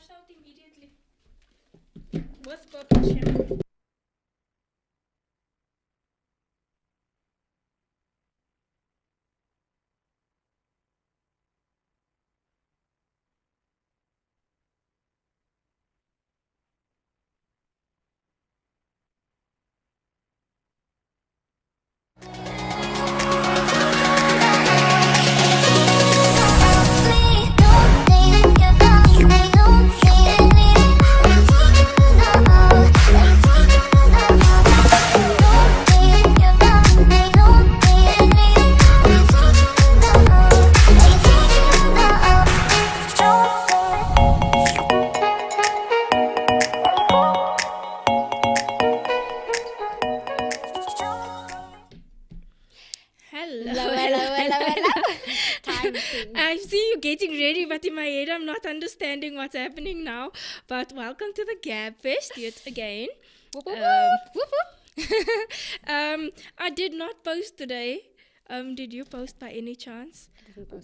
flushed out immediately. With purple shampoo. I see you getting ready, but in my head I'm not understanding what's happening now. But welcome to the Gabfest yet again. I did not post today. Did you post by any chance?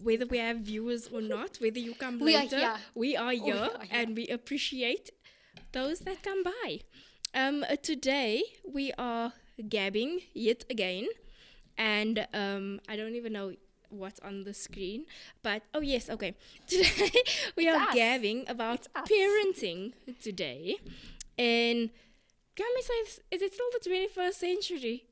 Whether we have viewers or not, whether you come later, we are here and we appreciate those that come by. Today we are gabbing yet again, and I don't even know what's on the screen, but oh yes, okay. Today we are gabbing about parenting today, and can we say, is it still the 21st century?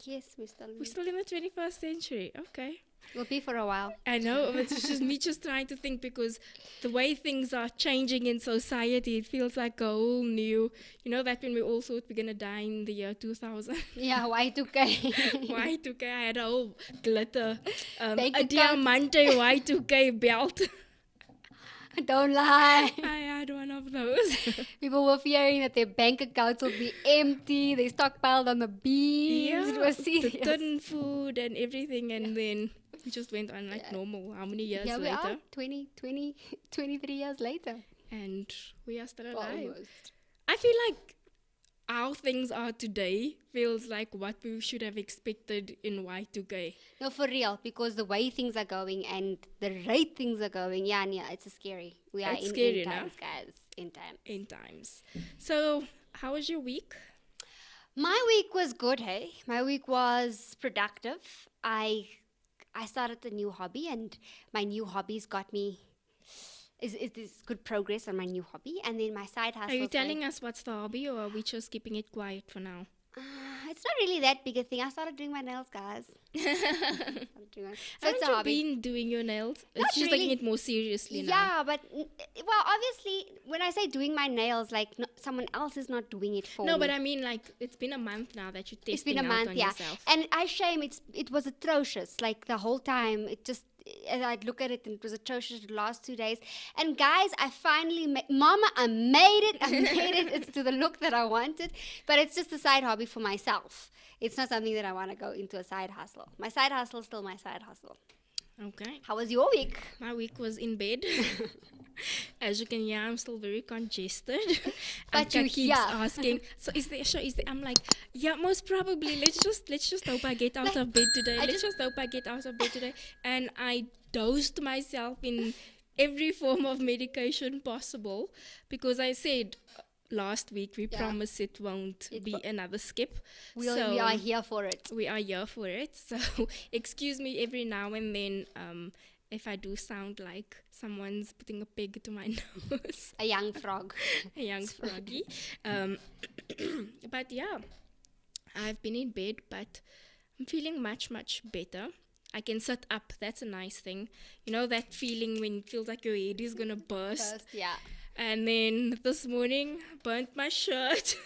Yes, we're still in the 21st century. Okay. We'll be for a while. I know, it's just me just trying to think, because the way things are changing in society, it feels like a whole new, you know, that when we all thought we're going to die in the year 2000. Yeah, Y2K. Y2K, I had a whole glitter, a diamante Y2K belt. Don't lie. I had one of those. People were fearing that their bank accounts would be empty. They stockpiled on the beach. Yeah, it was serious. The tin food and everything, and then we just went on like normal. How many years later? We are 23 years later. And we are still alive. Almost. I feel like how things are today feels like what we should have expected in Y2K. No, for real, because the way things are going and the rate things are going, yeah, it's scary. We are in times, guys. In times. So, how was your week? My week was good, hey? My week was productive. I started a new hobby, and my new hobbies got me is good progress on my new hobby. And then my side hustle. Are you telling us what's the hobby, or are we just keeping it quiet for now? It's not really that big a thing. I started doing my nails, guys. So it's a hobby. Been doing your nails? It's just taking it more seriously now. Yeah, but well, obviously, when I say doing my nails, like someone else is not doing it for me. No, but I mean, like, it's been a month now that you're testing out on yourself. And I shame it was atrocious. Like the whole time, and I'd look at it and it was atrocious the last 2 days. And guys, I finally Mama, I made it. It's to the look that I wanted. But it's just a side hobby for myself. It's not something that I want to go into a side hustle. My side hustle is still my side hustle. Okay. How was your week? My week was in bed. As you can hear, I'm still very congested. But Anka keeps asking, so is there? I'm like, yeah, most probably. Let's just hope I get out of bed today. Let's just hope I get out of bed today. And I dosed myself in every form of medication possible, because I said last week we promise it won't be another skip. We are here for it. We are here for it. So excuse me every now and then. If I do sound like someone's putting a peg to my nose. A young frog. A young froggy. But yeah, I've been in bed, but I'm feeling much, much better. I can sit up. That's a nice thing. You know that feeling when it feels like your head is going to burst? Yeah. And then this morning, burnt my shirt.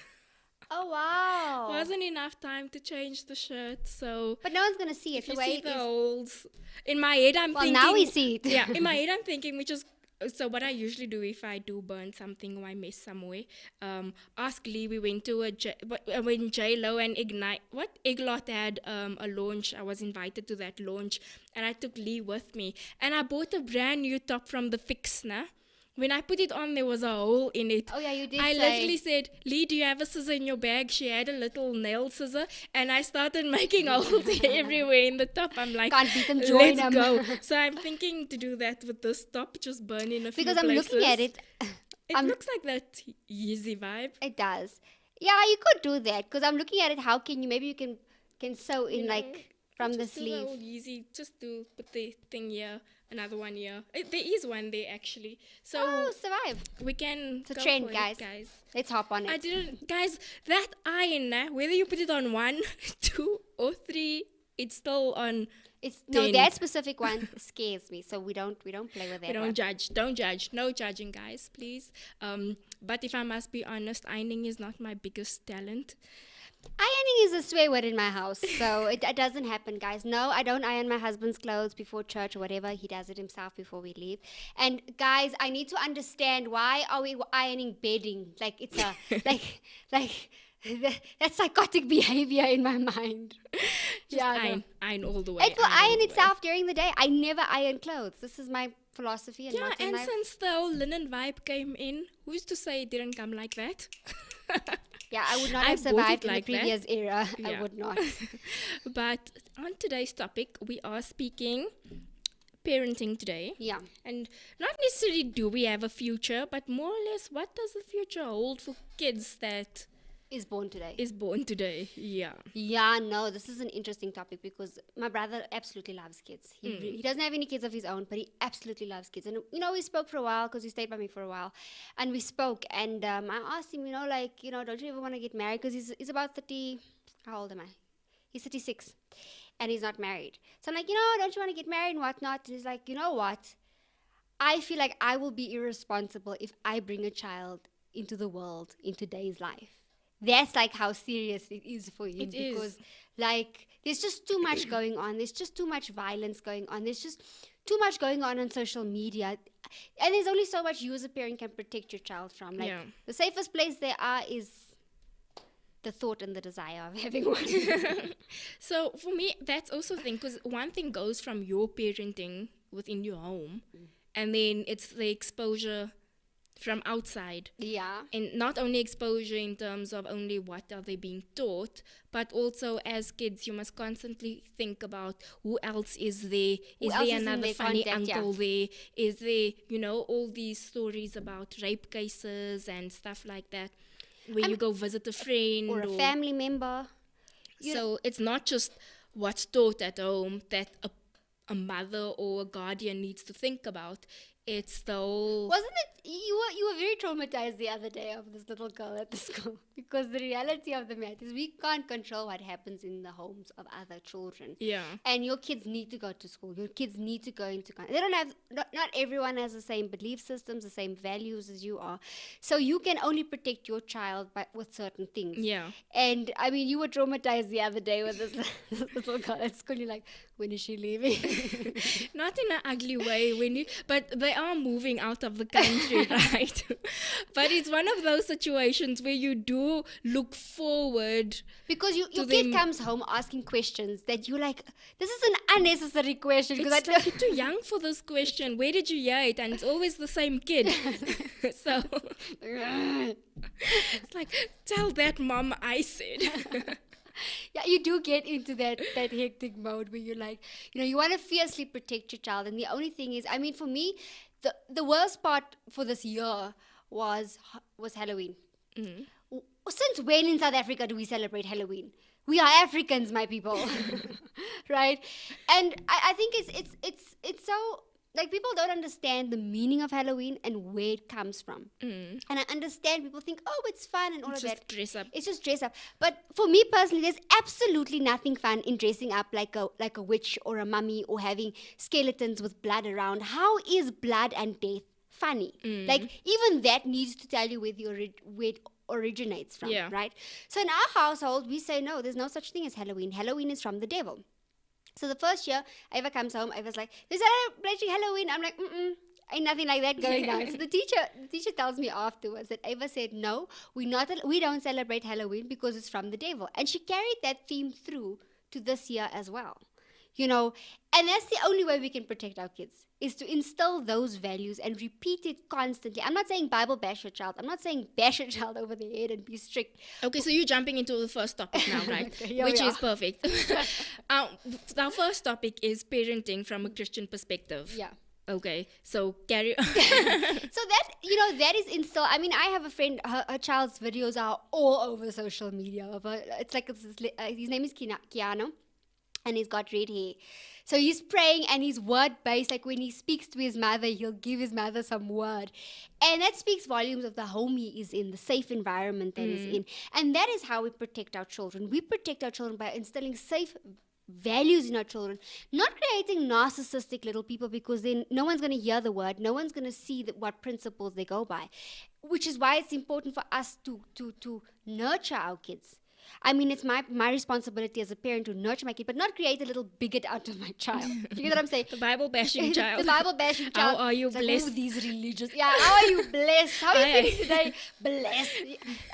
Oh, wow. Wasn't enough time to change the shirt, so... But no one's going to see it. If you see the holes... In my head, I'm thinking... Well, now we see it. Yeah, in my head, I'm thinking, which is... So what I usually do if I do burn something or I miss somewhere, ask Lee. We went to when J-Lo and Eglot had a launch. I was invited to that launch, and I took Lee with me. And I bought a brand new top from the Fix, nah? When I put it on, there was a hole in it. Oh, yeah, you did I literally said, Lee, do you have a scissor in your bag? She had a little nail scissor. And I started making holes everywhere in the top. I'm like, can't beat them, join let's them. go. So I'm thinking to do that with this top, just burn in a few places. Because I'm looking at it. It looks like that Yeezy vibe. It does. Yeah, you could do that because I'm looking at it. How can you? Maybe you can sew in like from the sleeve. Just do the old Yeezy. Just to put the thing here, another one here. There is one there actually. So survive. We can. It's a trend, guys. Let's hop on it. Guys. That iron, whether you put it on 1, 2, or 3, it's still on. No, that specific one scares me. So we don't play with that. We don't judge. Don't judge. No judging, guys, please. But if I must be honest, ironing is not my biggest talent. Ironing is a swear word in my house, so it doesn't happen, guys. No, I don't iron my husband's clothes before church or whatever. He does it himself before we leave. And guys, I need to understand, why are we ironing bedding? Like it's a like that's psychotic behavior in my mind. Iron all the way. It will iron itself during the day. I never iron clothes. This is my philosophy. And since the whole linen vibe came in, who's to say it didn't come like that? Yeah, I would not have survived in the previous era. Yeah. I would not. But on today's topic, we are speaking parenting today. Yeah. And not necessarily do we have a future, but more or less, what does the future hold for kids that is born today? Yeah. Yeah, no, this is an interesting topic because my brother absolutely loves kids. He doesn't have any kids of his own, but he absolutely loves kids. And, we spoke for a while because he stayed by me for a while. And we spoke and I asked him, don't you ever want to get married? Because he's about 30. How old am I? He's 36 and he's not married. So I'm like, don't you want to get married and whatnot? And he's like, you know what? I feel like I will be irresponsible if I bring a child into the world in today's life. That's like how serious it is for him because there's just too much going on. There's just too much violence going on. There's just too much going on social media. And there's only so much you as a parent can protect your child from. The safest place there are is the thought and the desire of having one. So for me, that's also the thing, because one thing goes from your parenting within your home and then it's the exposure from outside. Yeah. And not only exposure in terms of only what are they being taught, but also as kids, you must constantly think about who else is there. Is there another funny uncle there? Is there, all these stories about rape cases and stuff like that, where you go visit a friend. Or a family member. So it's not just what's taught at home that a mother or a guardian needs to think about. It's the whole... Wasn't it... You were very traumatized the other day of this little girl at the school. Because the reality of the matter is we can't control what happens in the homes of other children. Yeah. And your kids need to go to school. Your kids need to go into... They don't have... Not everyone has the same belief systems, the same values as you are. So you can only protect your child with certain things. Yeah. And, you were traumatized the other day with this little girl at school. You're like, when is she leaving? Not in an ugly way. But they are moving out of the country, right? But it's one of those situations where you do look forward. Because your kid comes home asking questions that you're like, this is an unnecessary question. It's like, you're too young for this question. Where did you hear it? And it's always the same kid. So it's like, tell that mom I said. Yeah, you do get into that hectic mode where you're like, you want to fiercely protect your child. And the only thing is, for me, the worst part for this year was Halloween. Mm-hmm. Since when in South Africa do we celebrate Halloween? We are Africans, my people. Right? And I think it's so... people don't understand the meaning of Halloween and where it comes from. Mm. And I understand people think, it's fun and all of that. Dress up. It's just dress up. But for me personally, there's absolutely nothing fun in dressing up like a witch or a mummy or having skeletons with blood around. How is blood and death funny? Mm. Even that needs to tell you where it originates from, right? So in our household, we say, no, there's no such thing as Halloween. Halloween is from the devil. So the first year, Ava comes home, Ava's like, they're celebrating Halloween. I'm like, ain't nothing like that going on. So the teacher tells me afterwards that Ava said, no, we don't celebrate Halloween because it's from the devil. And she carried that theme through to this year as well. And that's the only way we can protect our kids, is to instill those values and repeat it constantly. I'm not saying Bible bash your child. I'm not saying bash your child over the head and be strict. Okay, so you're jumping into the first topic now, right? Okay, which is perfect. Our first topic is parenting from a Christian perspective. Yeah. Okay, so carry on. So that is instill. I mean, I have a friend. Her child's videos are all over social media. It's like his name is Keanu, and he's got red hair. So he's praying and he's word based. Like when he speaks to his mother, he'll give his mother some word. And that speaks volumes of the home he is in, the safe environment that he's in. And that is how we protect our children. We protect our children by instilling safe values in our children, not creating narcissistic little people, because then no one's going to hear the word, no one's going to see what principles they go by, which is why it's important for us to nurture our kids. I mean, it's my responsibility as a parent to nurture my kid, but not create a little bigot out of my child. You get what I'm saying? The Bible bashing child. The Bible bashing child. How are you blessed? Like, these religious. Yeah, how are you blessed? How are you feeling today? Blessed.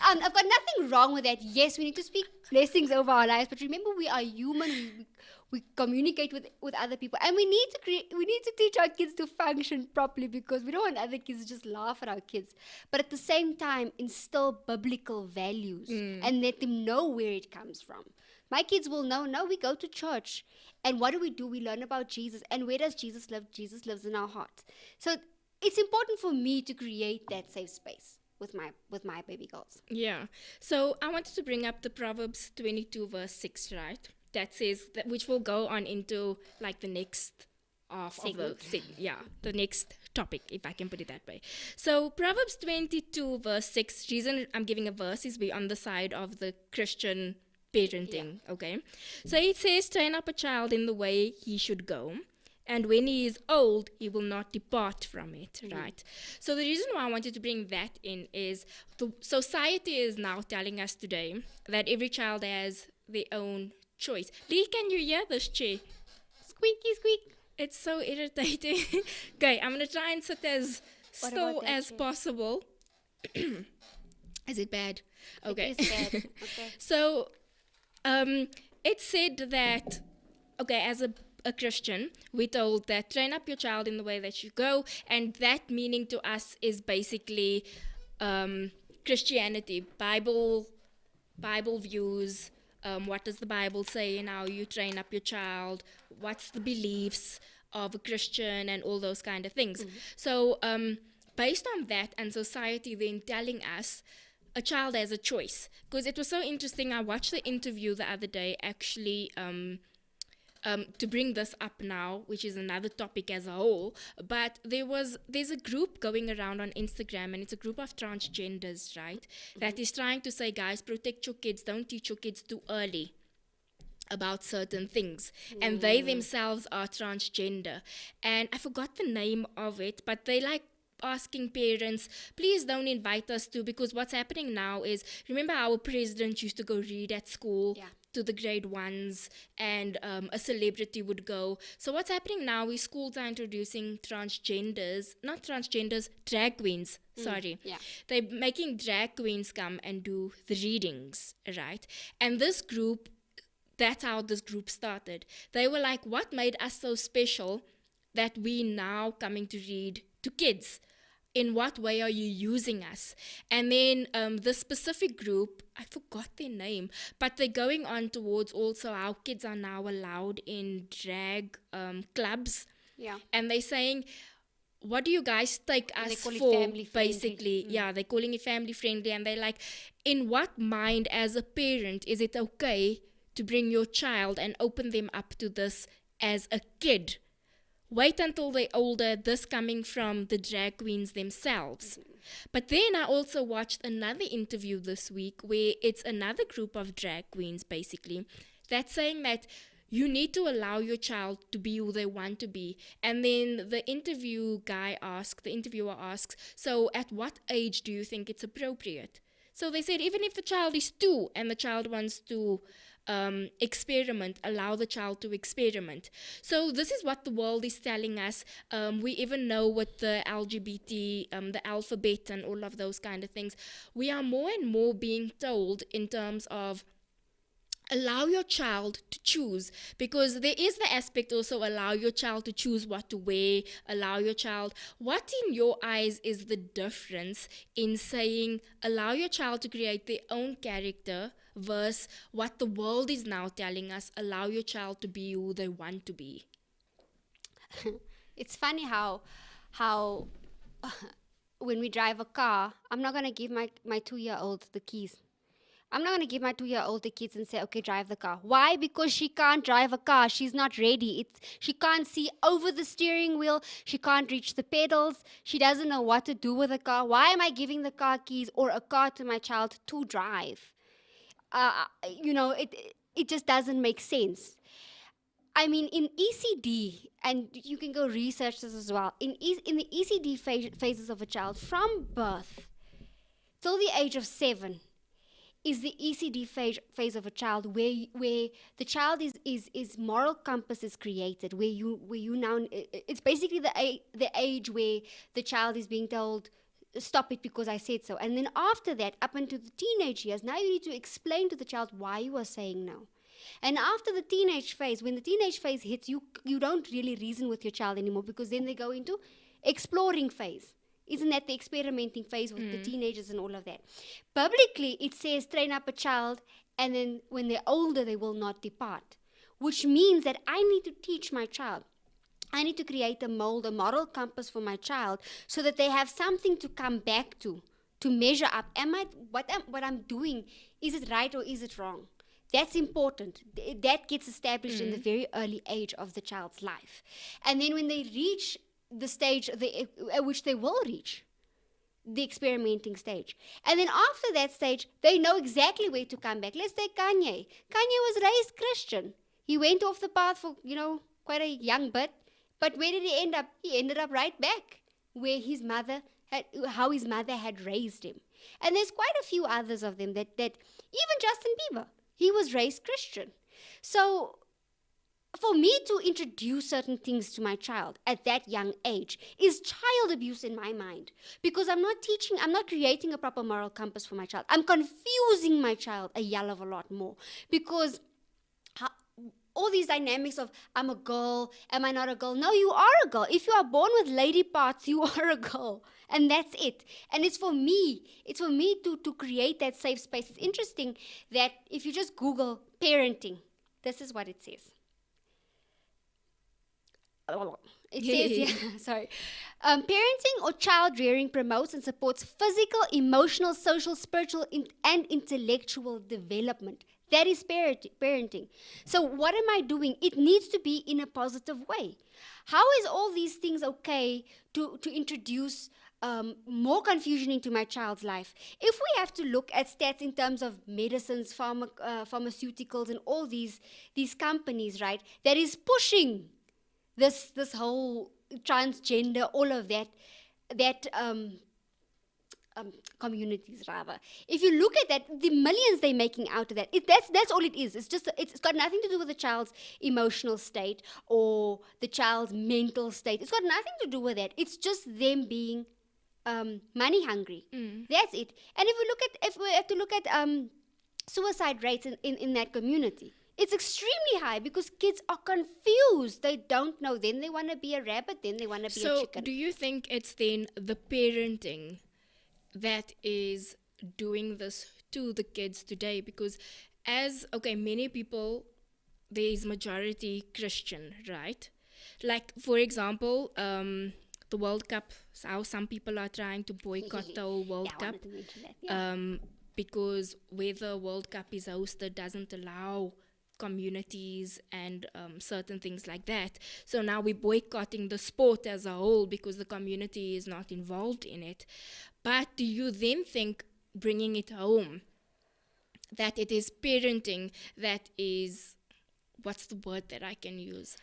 I've got nothing wrong with that. Yes, we need to speak blessings over our lives, but remember, we are human. We communicate with other people, and we need to teach our kids to function properly, because we don't want other kids to just laugh at our kids, but at the same time instill biblical values and let them know where it comes from. My kids will know, no, we go to church, and what do? We learn about Jesus, and where does Jesus live? Jesus lives in our hearts. So it's important for me to create that safe space with my baby girls. Yeah. So I wanted to bring up the Proverbs 22 verse 6, right? That says that, which will go on into like the next half of the next topic, if I can put it that way. So Proverbs 22 verse 6, reason I'm giving a verse is we're on the side of the Christian parenting, okay? So it says, train up a child in the way he should go, and when he is old, he will not depart from it, right? So the reason why I wanted to bring that in is the society is now telling us today that every child has their own choice. Lee, can you hear this chair? Squeaky squeak. It's so irritating. Okay, I'm going to try and sit as still as possible. Is it bad? Okay. It is bad. Okay. So, it said that, okay, as a Christian, we're told that train up your child in the way that you go, and that meaning to us is basically Christianity, Bible views. What does the Bible say in how you train up your child? What's the beliefs of a Christian and all those kind of things? So based on that and society then telling us a child has a choice. Because it was so interesting. I watched the interview the other day actually to bring this up now, which is another topic as a whole, but there's a group going around on Instagram, and it's a group of transgenders, right, that is trying to say, guys, protect your kids, don't teach your kids too early about certain things, and they themselves are transgender, and I forgot the name of it, but they like asking parents, please don't invite us to, because what's happening now is, remember our president used to go read at school to the grade ones, and a celebrity would go. So what's happening now is schools are introducing drag queens, they're making drag queens come and do the readings, right? And this group, that's how this group started. They were like, what made us so special that we now coming to read to kids? In what way are you using us? And then this specific group, I forgot their name, but they're going on towards also how kids are now allowed in drag clubs. Yeah. And they're saying, what do you guys take us for, basically? Yeah, they're calling it family friendly. And they're like, in what mind as a parent is it okay to bring your child and open them up to this as a kid? Wait until they're older, this coming from the drag queens themselves. But then I also watched another interview this week where it's another group of drag queens, basically, that's saying that you need to allow your child to be who they want to be. And then the interviewer asks, so at what age do you think it's appropriate? So they said, even if the child is 2 and the child wants to experiment, allow the child to experiment. So this is what the world is telling us. We even know with the LGBT, the alphabet and all of those kind of things, we are more and more being told in terms of allow your child to choose, because there is the aspect also, allow your child to choose what to wear, allow your child. What in your eyes is the difference in saying allow your child to create their own character versus what the world is now telling us, allow your child to be who they want to be? It's funny how when we drive a car, I'm not gonna give my 2-year-old the keys. I'm not going to give my 2-year-old the kids and say, okay, drive the car. Why? Because she can't drive a car. She's not ready. She can't see over the steering wheel. She can't reach the pedals. She doesn't know what to do with the car. Why am I giving the car keys or a car to my child to drive? It just doesn't make sense. I mean, in ECD, and you can go research this as well, in the ECD phases of a child, from birth till the age of 7, is the ECD phase of a child where the child is moral compass is created, where you now, it's basically the age where the child is being told, stop it because I said so. And then after that, up into the teenage years, now you need to explain to the child why you are saying no. And after the teenage phase, when the teenage phase hits, you don't really reason with your child anymore, because then they go into exploring phase. Isn't that the experimenting phase with the teenagers and all of that? Biblically, it says train up a child, and then when they're older, they will not depart. Which means that I need to teach my child. I need to create a mold, a moral compass for my child, so that they have something to come back to measure up. What I'm doing, is it right or is it wrong? That's important. That gets established in the very early age of the child's life. And then when they reach the stage at which they will reach, the experimenting stage. And then after that stage, they know exactly where to come back. Let's take Kanye. Kanye was raised Christian. He went off the path for, quite a young bit. But where did he end up? He ended up right back where how his mother had raised him. And there's quite a few others of them that even Justin Bieber, he was raised Christian. So for me to introduce certain things to my child at that young age is child abuse in my mind, because I'm not creating a proper moral compass for my child. I'm confusing my child a hell of a lot more, because all these dynamics of, I'm a girl, am I not a girl? No, you are a girl. If you are born with lady parts, you are a girl. And that's it. And it's for me to create that safe space. It's interesting that if you just Google parenting, this is what it says. It says, sorry. Parenting or child rearing promotes and supports physical, emotional, social, spiritual, and intellectual development. That is parenting. So what am I doing? It needs to be in a positive way. How is all these things okay to introduce more confusion into my child's life? If we have to look at stats in terms of medicines, pharmaceuticals, and all these companies, right, that is pushing this whole transgender, all of that communities rather. If you look at that, the millions they're making out of that, that's all it is. It's got nothing to do with the child's emotional state or the child's mental state. It's got nothing to do with that. It's just them being money hungry. That's it. And if we have to look at suicide rates in that community, it's extremely high, because kids are confused. They don't know. Then they want to be a rabbit. Then they want to be a chicken. So do you think it's then the parenting that is doing this to the kids today? Because many people, there is majority Christian, right? Like, for example, the World Cup, how some people are trying to boycott the whole World Cup. I wanted to mention that. Yeah. Because where the World Cup is hosted doesn't allow communities and certain things like that. So now we're boycotting the sport as a whole because the community is not involved in it. But do you then think, bringing it home, that it is parenting that is, what's the word that I can use?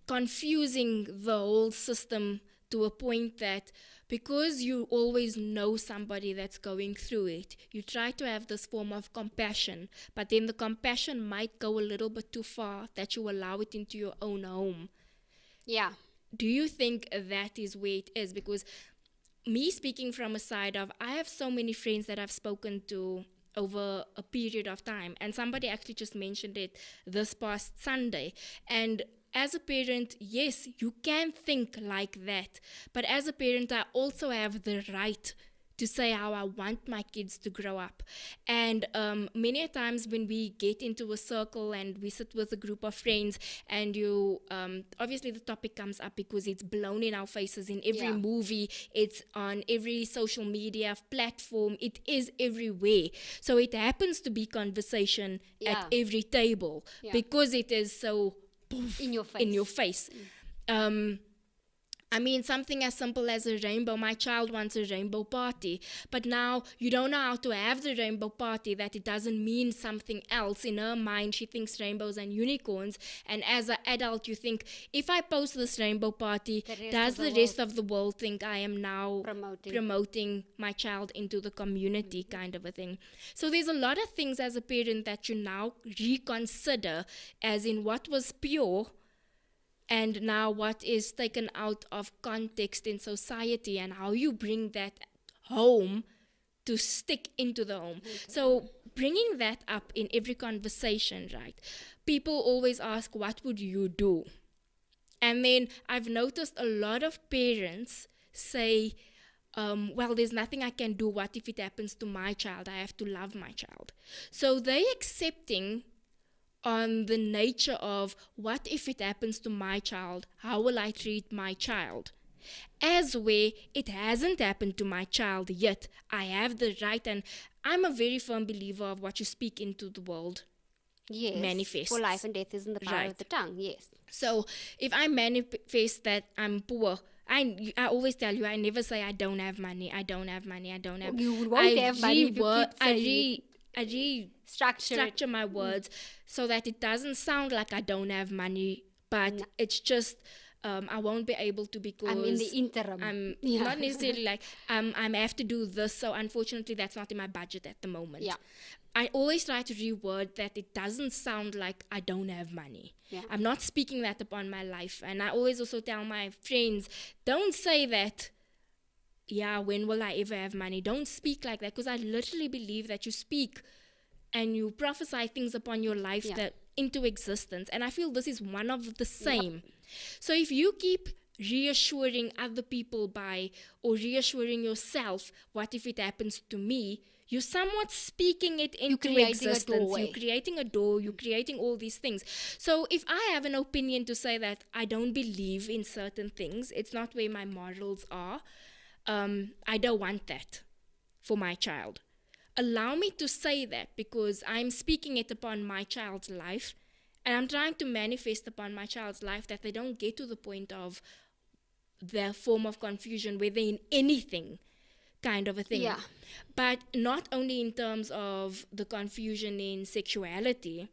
Confusing the whole system to a point that because you always know somebody that's going through it, you try to have this form of compassion, but then the compassion might go a little bit too far, that you allow it into your own home. Yeah. Do you think that is where it is? Because me speaking from a side of, I have so many friends that I've spoken to over a period of time, and somebody actually just mentioned it this past Sunday. And as a parent, yes, you can think like that. But as a parent, I also have the right to say how I want my kids to grow up. And many a times when we get into a circle and we sit with a group of friends, and you obviously the topic comes up because it's blown in our faces in every movie, it's on every social media platform, it is everywhere. So it happens to be conversation at every table because it is so in your face. I mean, something as simple as a rainbow. My child wants a rainbow party, but now you don't know how to have the rainbow party, that it doesn't mean something else. In her mind, she thinks rainbows and unicorns. And as an adult, you think, if I post this rainbow party, does the rest of the world think I am now promoting my child into the community, kind of a thing. So there's a lot of things as a parent that you now reconsider, as in what was pure and now what is taken out of context in society, and how you bring that home to stick into the home. So bringing that up in every conversation, right? People always ask, what would you do? And then I've noticed a lot of parents say, well, there's nothing I can do. What if it happens to my child? I have to love my child. So they accepting on the nature of, what if it happens to my child? How will I treat my child? As where it hasn't happened to my child yet, I have the right, and I'm a very firm believer of what you speak into the world manifests. For life and death is in the power of the tongue, yes. So if I manifest that I'm poor, I always tell you, I never say I don't have money, I don't have money, I don't have. You won't have money if you keep saying I structure my words so that it doesn't sound like I don't have money, but it's just I won't be able to, because I'm in the interim. I'm not necessarily like I have to do this, so unfortunately that's not in my budget at the moment. I always try to reword that it doesn't sound like I don't have money. I'm not speaking that upon my life. And I always also tell my friends, don't say that, when will I ever have money? Don't speak like that, because I literally believe that you speak and you prophesy things upon your life that into existence. And I feel this is one of the same. So if you keep reassuring other people or reassuring yourself, what if it happens to me? You're somewhat speaking it into existence. You're creating a door. You're creating all these things. So if I have an opinion to say that I don't believe in certain things, it's not where my morals are, I don't want that for my child. Allow me to say that, because I'm speaking it upon my child's life, and I'm trying to manifest upon my child's life that they don't get to the point of their form of confusion where they're in anything, kind of a thing. But not only in terms of the confusion in sexuality,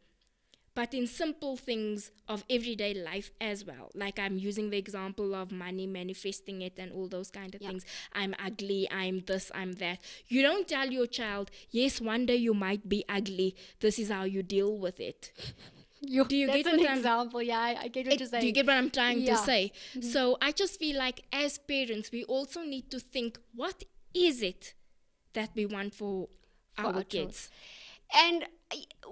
but in simple things of everyday life as well. Like I'm using the example of money, manifesting it, and all those kind of things. I'm ugly, I'm this, I'm that. You don't tell your child, yes, one day you might be ugly. This is how you deal with it. Do you get an example? I get what you're saying. Do you get what I'm trying to say? So I just feel like as parents, we also need to think, what is it that we want for our kids? And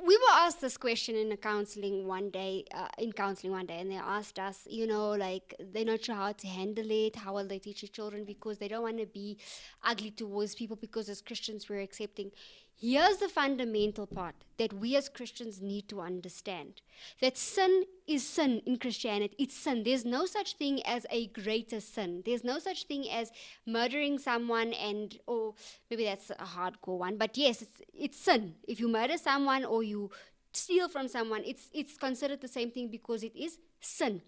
we were asked this question in counseling one day, and they asked us, like, they're not sure how to handle it. How will they teach their children? Because they don't want to be ugly towards people, because as Christians we're accepting. Here's the fundamental part that we as Christians need to understand. That sin is sin in Christianity. It's sin. There's no such thing as a greater sin. There's no such thing as murdering someone, or maybe that's a hardcore one. But yes, it's sin. If you murder someone or you steal from someone, it's considered the same thing, because it is sin.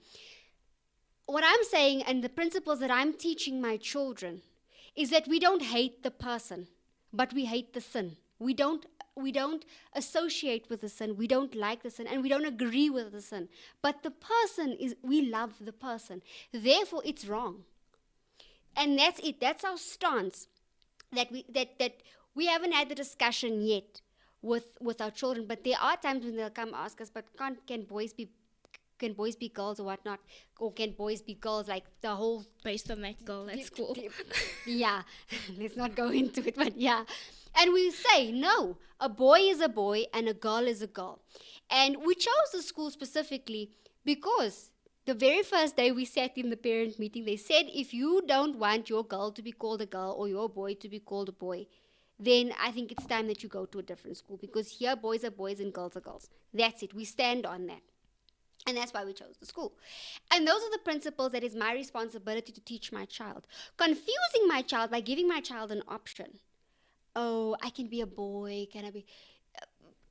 What I'm saying, and the principles that I'm teaching my children, is that we don't hate the person, but we hate the sin. We don't associate with the sin. We don't like the sin, and we don't agree with the sin. But the person we love the person. Therefore, it's wrong. And that's it. That's our stance. That we haven't had the discussion yet with our children. But there are times when they'll come ask us, but can boys be girls or whatnot? Or can boys be girls? Like the whole... Based on that girl, that's cool. Let's not go into it, but And we say, no, a boy is a boy and a girl is a girl. And we chose the school specifically because The very first day we sat in the parent meeting, they said, if you don't want your girl to be called a girl or your boy to be called a boy, then I think it's time that you go to a different school, because here boys are boys and girls are girls. That's it. We stand on that. And that's why we chose the school. And those are the principles that is my responsibility to teach my child. Confusing my child by giving my child an option. Oh, I can be a boy. Can I be?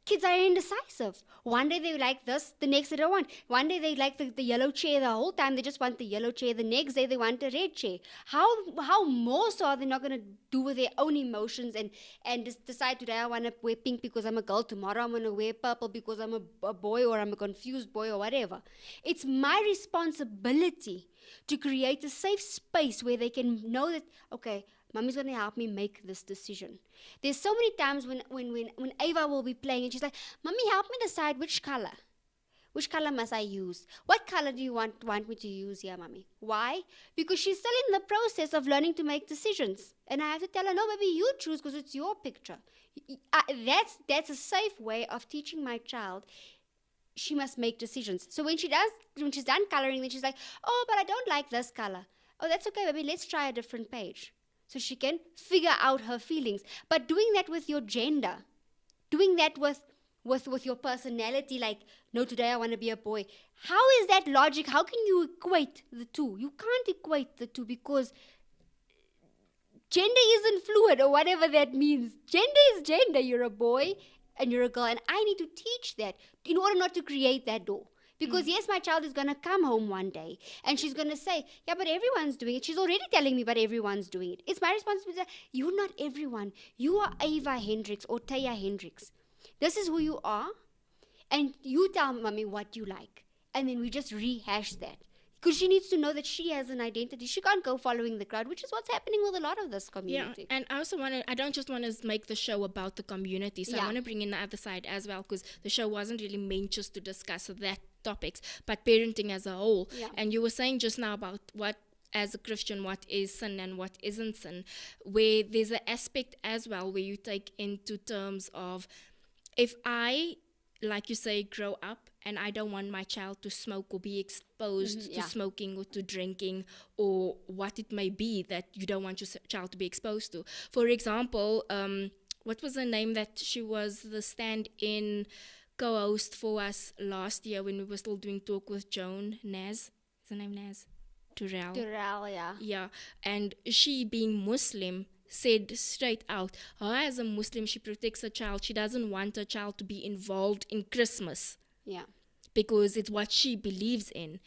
Kids are indecisive. One day they like this, the next they don't want. One day they like the yellow chair, the whole time they just want the yellow chair. The next day they want a red chair. How more so are they not going to do with their own emotions and just decide, today I want to wear pink because I'm a girl, tomorrow I'm going to wear purple because I'm a boy, or I'm a confused boy, or whatever. It's my responsibility to create a safe space where they can know that, okay, Mommy's going to help me make this decision. There's so many times when Ava will be playing and she's like, Mommy, help me decide which color. Which color must I use? What color do you want me to use here, Mommy? Why? Because she's still in the process of learning to make decisions. And I have to tell her, no, baby, you choose because it's your picture. That's a safe way of teaching my child. She must make decisions. So when she's done coloring, then she's like, oh, but I don't like this color. Oh, that's okay, baby, let's try a different page. So she can figure out her feelings. But doing that with your gender, doing that with your personality, like, no, today I want to be a boy. How is that logic? How can you equate the two? You can't equate the two, because gender isn't fluid, or whatever that means. Gender is gender. You're a boy and you're a girl. And I need to teach that in order not to create that door. Because yes, my child is going to come home one day and she's going to say, yeah, but everyone's doing it. She's already telling me, but everyone's doing it. It's my responsibility. You're not everyone. You are Ava Hendricks or Taya Hendricks. This is who you are. And you tell Mommy what you like. And then we just rehash that. Because she needs to know that she has an identity. She can't go following the crowd, which is what's happening with a lot of this community. Yeah, and I also I don't just want to make the show about the community. So I want to bring in the other side as well, because the show wasn't really meant just to discuss that topics, but parenting as a whole. Yeah. And you were saying just now about what, as a Christian, what is sin and what isn't sin, where there's an aspect as well where you take into terms of, if I, like you say, grow up and I don't want my child to smoke or be exposed to smoking or to drinking or what it may be that you don't want your child to be exposed to. For example, what was her name that she was the stand-in co-host for us last year when we were still doing Talk with Joan? Naz? Is her name Naz? Turrell, yeah. Yeah, and she, being Muslim, said straight out, her as a Muslim, she protects her child. She doesn't want her child to be involved in Christmas. Yeah. Because it's what she believes in.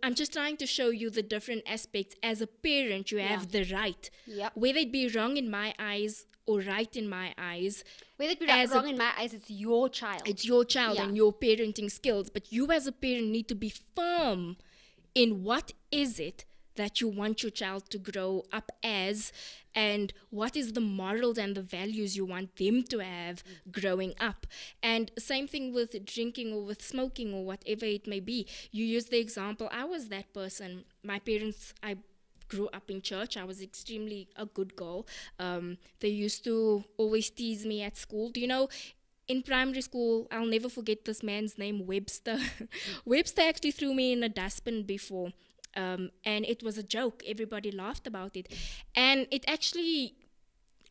I'm just trying to show you the different aspects. As a parent, you have the right. Yep. Whether it be wrong in my eyes or right in my eyes. Whether it be wrong in my eyes, it's your child. It's your child and your parenting skills. But you as a parent need to be firm in what is it that you want your child to grow up as, and what is the morals and the values you want them to have growing up. And same thing with drinking or with smoking or whatever it may be. You use the example, I was that person. My parents, I grew up in church. I was extremely a good girl. They used to always tease me at school. Do you know, in primary school, I'll never forget this man's name, Webster. Webster actually threw me in a dustbin before. And it was a joke. Everybody laughed about it. And it actually...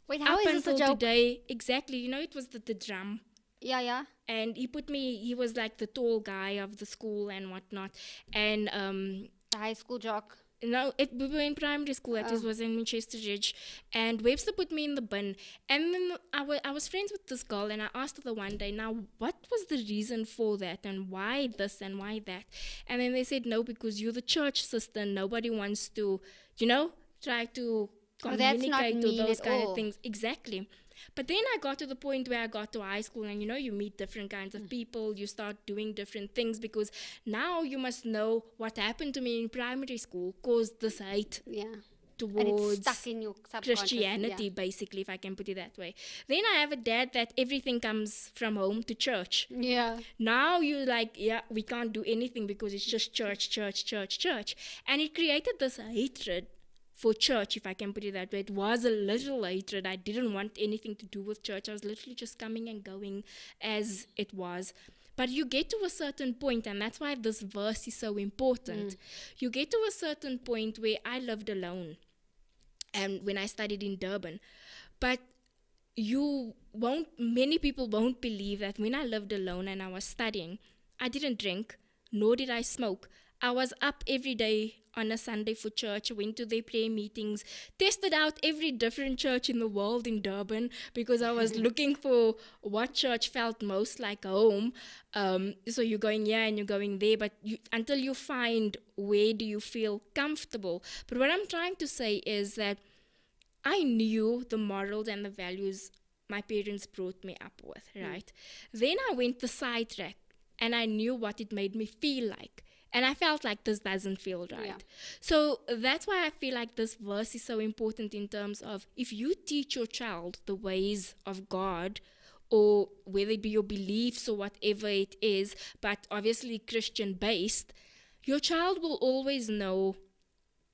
Wait, how is this a joke? Today, exactly. You know, it was the drum. Yeah. And he was like the tall guy of the school and whatnot. And... the high school jock. No, we were in primary school. It was in Manchester Ridge. And Webster put me in the bin. And then I was friends with this girl, and I asked her the one day, now, what was the reason for that? And why this and why that? And then they said, no, because you're the church sister. Nobody wants to, try to communicate to those kind of things. Exactly. But then I got to the point where I got to high school and, you meet different kinds of people. You start doing different things because now you must know what happened to me in primary school caused this hate towards and it's stuck in your Christianity, basically, if I can put it that way. Then I have a dad that everything comes from home to church. Yeah. Now you're like, we can't do anything because it's just church. And it created this hatred for church, if I can put it that way. It was a literal hatred. I didn't want anything to do with church. I was literally just coming and going as it was. But you get to a certain point, and that's why this verse is so important. You get to a certain point where I lived alone, and when I studied in Durban. But many people won't believe that when I lived alone and I was studying, I didn't drink, nor did I smoke. I was up every day on a Sunday for church, went to their prayer meetings, tested out every different church in the world in Durban because I was looking for what church felt most like home. So you're going here and you're going there, but until you find where do you feel comfortable. But what I'm trying to say is that I knew the morals and the values my parents brought me up with, right? Then I went the sidetrack and I knew what it made me feel like. And I felt like this doesn't feel right. Yeah. So that's why I feel like this verse is so important in terms of if you teach your child the ways of God, or whether it be your beliefs or whatever it is, but obviously Christian based, your child will always know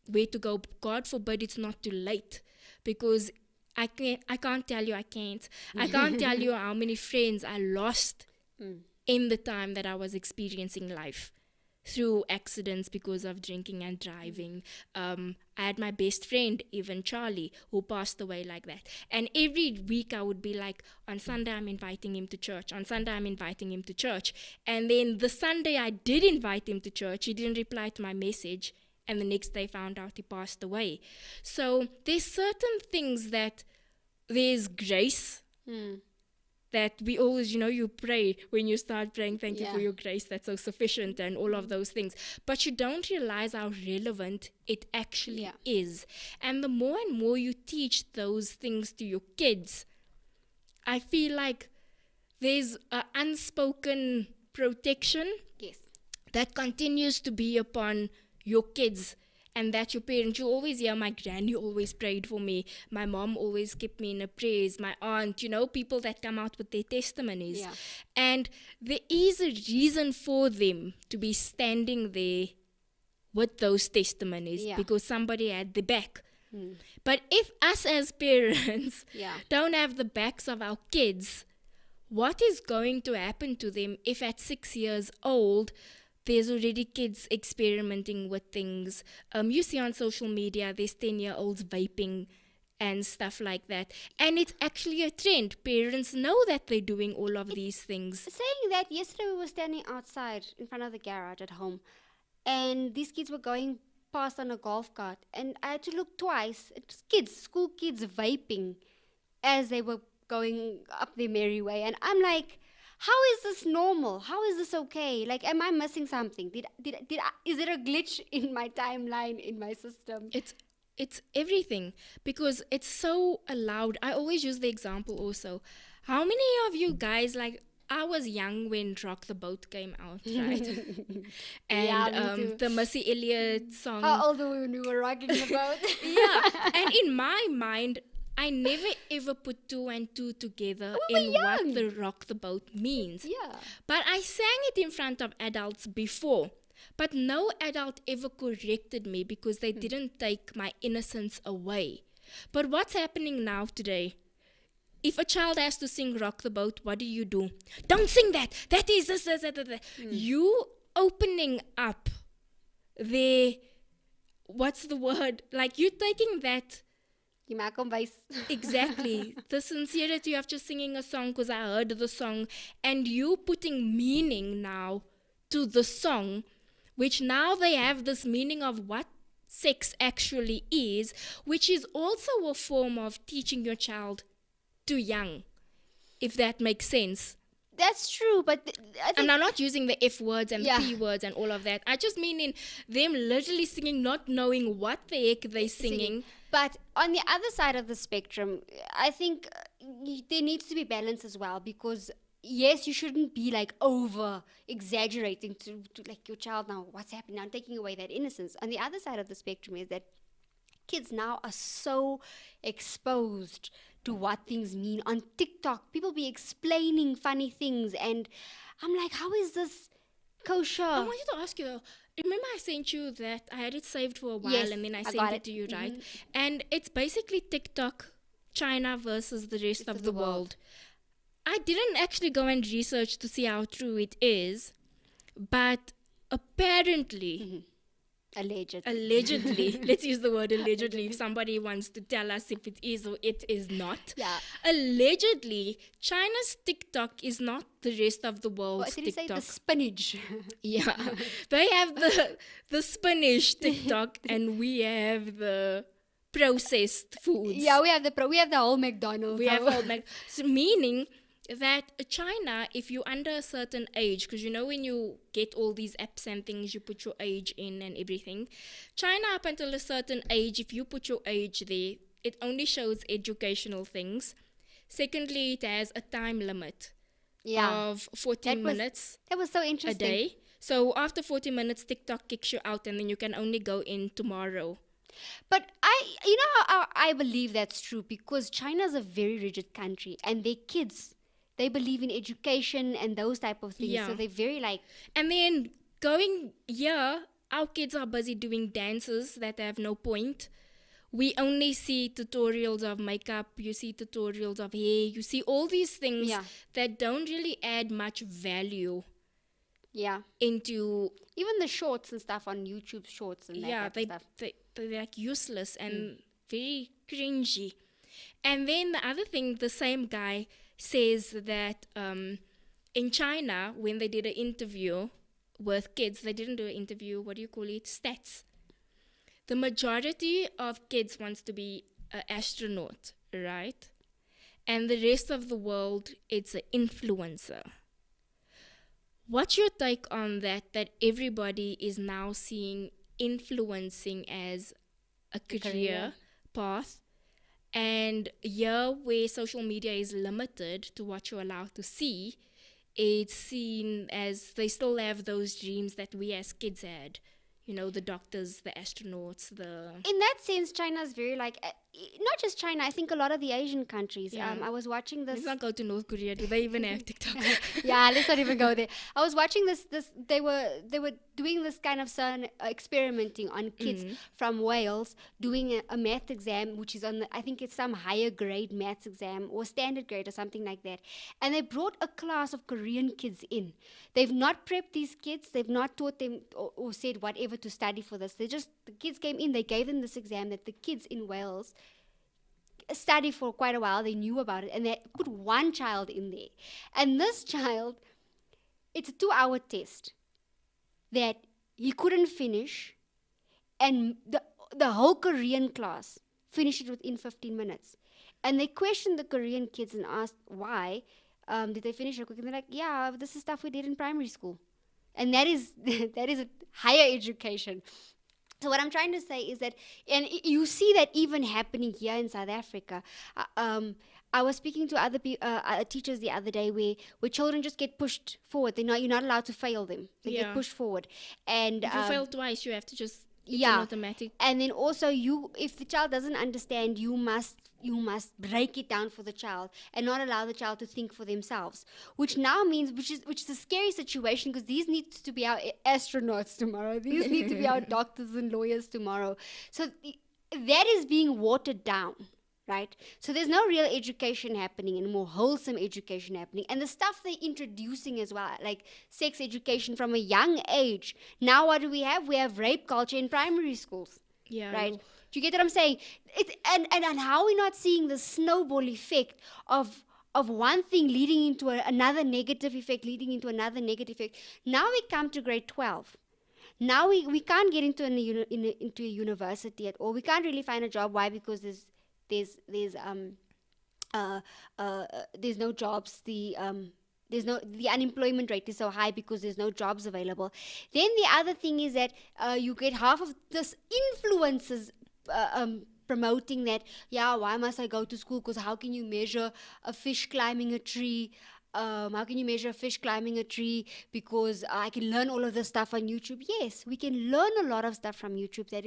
where to go. God forbid it's not too late, because I can't tell you I can't tell you how many friends I lost in the time that I was experiencing life through accidents because of drinking and driving. I had my best friend, even Charlie, who passed away like that. And every week I would be like, on Sunday I'm inviting him to church. On Sunday I'm inviting him to church. And then the Sunday I did invite him to church, he didn't reply to my message. And the next day found out he passed away. So there's certain things that there's grace that we always, you pray when you start praying, thank you for your grace, that's so sufficient, and all of those things. But you don't realize how relevant it actually is. And the more and more you teach those things to your kids, I feel like there's an unspoken protection that continues to be upon your kids. And that your parents, you always hear my granny always prayed for me. My mom always kept me in her prayers. My aunt, people that come out with their testimonies. Yeah. And there is a reason for them to be standing there with those testimonies because somebody had the back. But if us as parents don't have the backs of our kids, what is going to happen to them if at 6 years old, there's already kids experimenting with things? You see on social media, there's 10-year-olds vaping and stuff like that. And it's actually a trend. Parents know that they're doing all of these things. Saying that, yesterday we were standing outside in front of the garage at home, and these kids were going past on a golf cart, and I had to look twice. It's kids, school kids vaping as they were going up their merry way. And I'm like, how is this normal? How is this okay? Like, am I missing something? Is there a glitch in my timeline, in my system? It's everything, because it's so allowed. I always use the example also. How many of you guys, like, I was young when Rock the Boat came out, right? And the Missy Elliott song. How old were we rocking the boat? And in my mind, I never ever put 2 and 2 together in what the Rock the Boat means. Yeah. But I sang it in front of adults before. But no adult ever corrected me because they didn't take my innocence away. But what's happening now today? If a child has to sing Rock the Boat, what do? Don't sing that. That is this, that. You opening up their, what's the word? Like, you taking that. Exactly. The sincerity of just singing a song because I heard the song, and you putting meaning now to the song, which now they have this meaning of what sex actually is, which is also a form of teaching your child too young, if that makes sense. That's true, but and I'm not using the F words and the P words and all of that. I just mean in them literally singing, not knowing what the heck they're singing. But on the other side of the spectrum, I think there needs to be balance as well, because yes, you shouldn't be like over exaggerating to like your child now, what's happening now, taking away that innocence. On the other side of the spectrum is that kids now are so exposed to what things mean. On TikTok, people be explaining funny things, and I'm like, how is this kosher? I wanted to ask you though, remember I sent you that I had it saved for a while, and then I sent it to you, right? And it's basically TikTok, China versus the rest of the world. I didn't actually go and research to see how true it is, but apparently, allegedly, let's use the word allegedly if somebody wants to tell us if it is or it is not. Yeah. Allegedly, China's TikTok is not the rest of the world's What did TikTok. you say? The spinach. Yeah. They have the spinach TikTok and we have the processed foods. Yeah, we have the whole McDonald's. We have all so meaning that China, if you're under a certain age, because you know when you get all these apps and things, you put your age in and everything. China, up until a certain age, if you put your age there, it only shows educational things. Secondly, it has a time limit of 14 minutes that was so interesting. A day. So after 40 minutes, TikTok kicks you out and then you can only go in tomorrow. But I believe that's true because China's a very rigid country and their kids, they believe in education and those type of things. Yeah. So they're very like... And then going here, our kids are busy doing dances that have no point. We only see tutorials of makeup, you see tutorials of hair, you see all these things that don't really add much value. Yeah. Into... Even the shorts and stuff on YouTube shorts and that stuff. They're like useless and very cringy. And then the other thing, the same guy says that in China, when they did an interview with kids, they didn't do an interview, what do you call it? Stats. The majority of kids wants to be an astronaut, right? And the rest of the world, it's an influencer. What's your take on that everybody is now seeing influencing as a career path? And here, where social media is limited to what you're allowed to see, it's seen as they still have those dreams that we as kids had. You know, the doctors, the astronauts, In that sense, China's very like... not just China, I think a lot of the Asian countries. Yeah. I was watching this... Let's not go to North Korea. Do they even have TikTok? Yeah, let's not even go there. I was watching this they were doing this kind of experimenting on kids from Wales doing a math exam, which is on I think it's some higher grade maths exam or standard grade or something like that. And they brought a class of Korean kids in. They've not prepped these kids. They've not taught them or said whatever to study for this. The kids came in, they gave them this exam that the kids in Wales studied for quite a while. They knew about it and they put one child in there. And this child, it's a 2-hour test that he couldn't finish, and the whole Korean class finished it within 15 minutes. And they questioned the Korean kids and asked why did they finish it quick? And they're like, yeah, this is stuff we did in primary school. And that is a higher education. So what I'm trying to say is that, and you see that even happening here in South Africa. I was speaking to other teachers the other day where children just get pushed forward. You're not allowed to fail them. They get pushed forward. And if you fail twice, you have to just... It's an automatic. And then also if the child doesn't understand, you must break it down for the child and not allow the child to think for themselves. Which now means, which is a scary situation, because these need to be our astronauts tomorrow. These need to be our doctors and lawyers tomorrow. So that is being watered down. Right? So there's no real education happening and more wholesome education happening. And the stuff they're introducing as well, like sex education from a young age. Now what do we have? We have rape culture in primary schools. Yeah. Right? Do you get what I'm saying? And how we're not seeing the snowball effect of one thing leading into another negative effect, leading into another negative effect. Now we come to grade 12. Now we can't get into a university at all. We can't really find a job. Why? Because there's no jobs. The unemployment rate is so high because there's no jobs available. Then the other thing is that you get half of this influences promoting that, why must I go to school? Because how can you measure a fish climbing a tree? How can you measure a fish climbing a tree? Because I can learn all of this stuff on YouTube. Yes, we can learn a lot of stuff from YouTube. That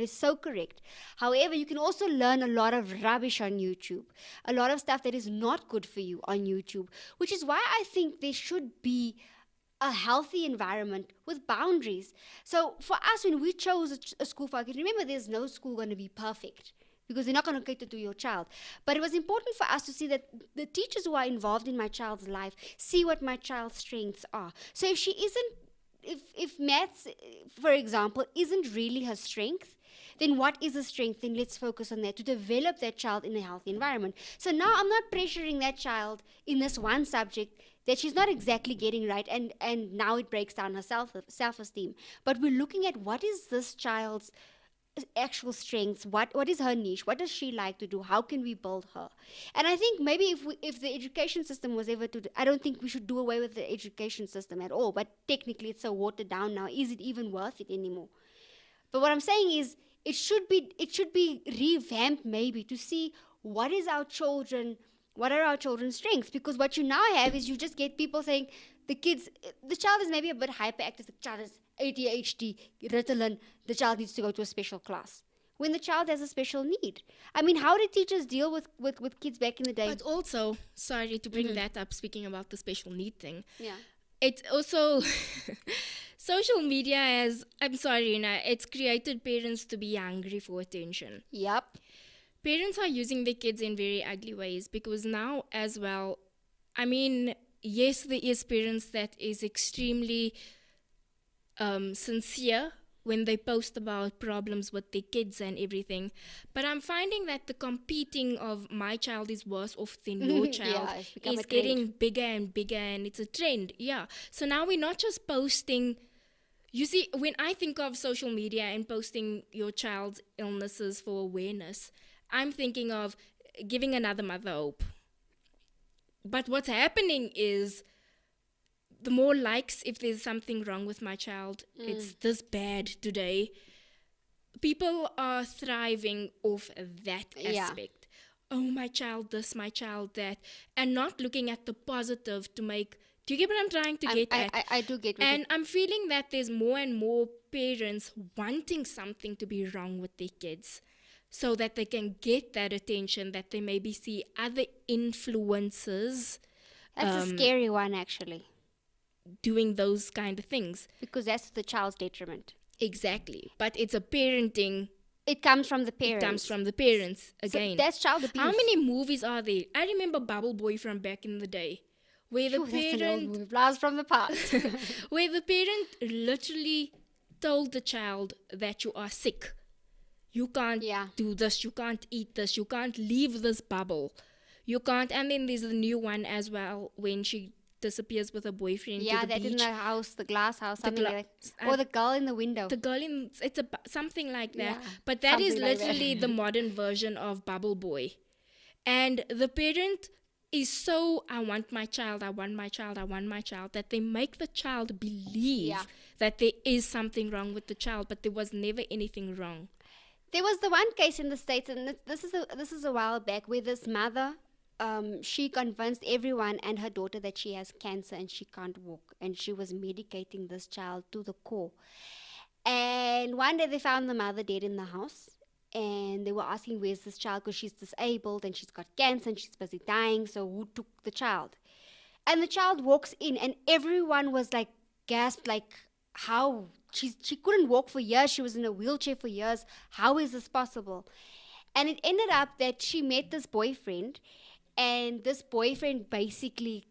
is so correct. However, you can also learn a lot of rubbish on YouTube. A lot of stuff that is not good for you on YouTube. Which is why I think there should be a healthy environment with boundaries. So for us, when we chose a school for our kids, remember there's no school going to be perfect. because they're not going to cater to your child. But it was important for us to see that the teachers who are involved in my child's life see what my child's strengths are. So if she isn't, if maths, for example, isn't really her strength, then what is a strength? Then let's focus on that to develop that child in a healthy environment. So now I'm not pressuring that child in this one subject that she's not exactly getting right, and now it breaks down her self-esteem. But we're looking at what is this child's actual strengths, what is her niche, what does she like to do, how can we build her. And I think maybe if the education system was ever to, I don't think we should do away with the education system at all, but technically it's so watered down now, is it even worth it anymore? But what I'm saying is it should be revamped maybe to see what are our children's strengths, because what you now have is you just get people saying the child is maybe a bit hyperactive, the child is ADHD, Ritalin, the child needs to go to a special class. When the child has a special need. I mean, how did teachers deal with kids back in the day? But also, sorry to bring that up, speaking about the special need thing. Yeah. It's also, social media it's created parents to be hungry for attention. Yep. Parents are using their kids in very ugly ways, because now as well, I mean, yes, there is parents that is extremely sincere when they post about problems with their kids and everything. But I'm finding that the competing of my child is worse off than your child is getting bigger and bigger, and it's a trend. Yeah. So now we're not just posting. You see, when I think of social media and posting your child's illnesses for awareness, I'm thinking of giving another mother hope. But what's happening is, the more likes, if there's something wrong with my child, it's this bad today. People are thriving off that aspect. Oh, my child this, my child that. And not looking at the positive to make... Do you get what I'm trying to get at? I do get what And I'm feeling that there's more and more parents wanting something to be wrong with their kids, so that they can get that attention, that they maybe see other influences. That's a scary one, actually. Doing those kind of things. Because that's the child's detriment. Exactly. But it's a parenting. It comes from the parents. It comes from the parents, again. So that's child abuse. How many movies are there? I remember Bubble Boy from back in the day, where the parent... Blast from the past. where the parent literally told the child that you are sick. You can't do this, you can't eat this, you can't leave this bubble. You can't. And then there's the new one as well, when she disappears with her boyfriend to the beach. Yeah, that in the house, the glass house, something like that. Or the girl in the window. The girl in... It's something like that. Yeah, but that is literally the modern version of Bubble Boy. And the parent is so, I want my child, I want my child, I want my child, that they make the child believe that there is something wrong with the child, but there was never anything wrong. There was the one case in the States, and this is a while back, where this mother... she convinced everyone and her daughter that she has cancer and she can't walk, and she was medicating this child to the core. And one day they found the mother dead in the house, and they were asking, where's this child, because she's disabled and she's got cancer and she's busy dying, so who took the child? And the child walks in, and everyone was like gasped, like, how? She couldn't walk for years, she was in a wheelchair for years, how is this possible? And it ended up that she met this boyfriend, and this boyfriend basically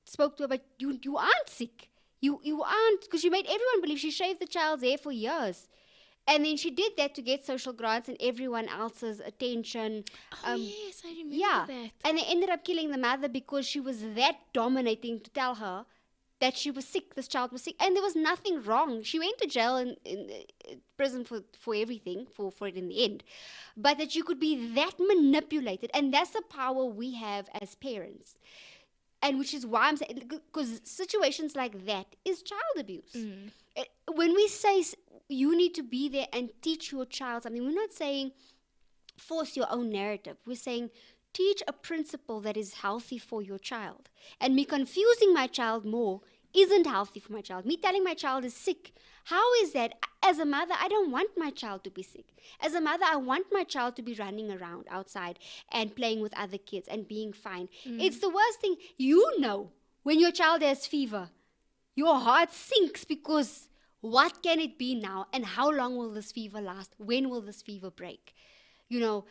spoke to her, but you aren't sick. You aren't, because she made everyone believe. She shaved the child's hair for years. And then she did that to get social grants and everyone else's attention. Yes, I remember that. And they ended up killing the mother because she was that dominating to tell her that she was sick, this child was sick. And there was nothing wrong. She went to jail in prison for everything, for it in the end. But that you could be that manipulated. And that's the power we have as parents. And which is why I'm saying, because situations like that is child abuse. When we say you need to be there and teach your child something, we're not saying force your own narrative. We're saying teach a principle that is healthy for your child. And me confusing my child more isn't healthy for my child. Me telling my child is sick. How is that? As a mother, I don't want my child to be sick. As a mother, I want my child to be running around outside and playing with other kids and being fine. It's the worst thing. You know, when your child has fever, your heart sinks because what can it be now? And how long will this fever last? When will this fever break? You know,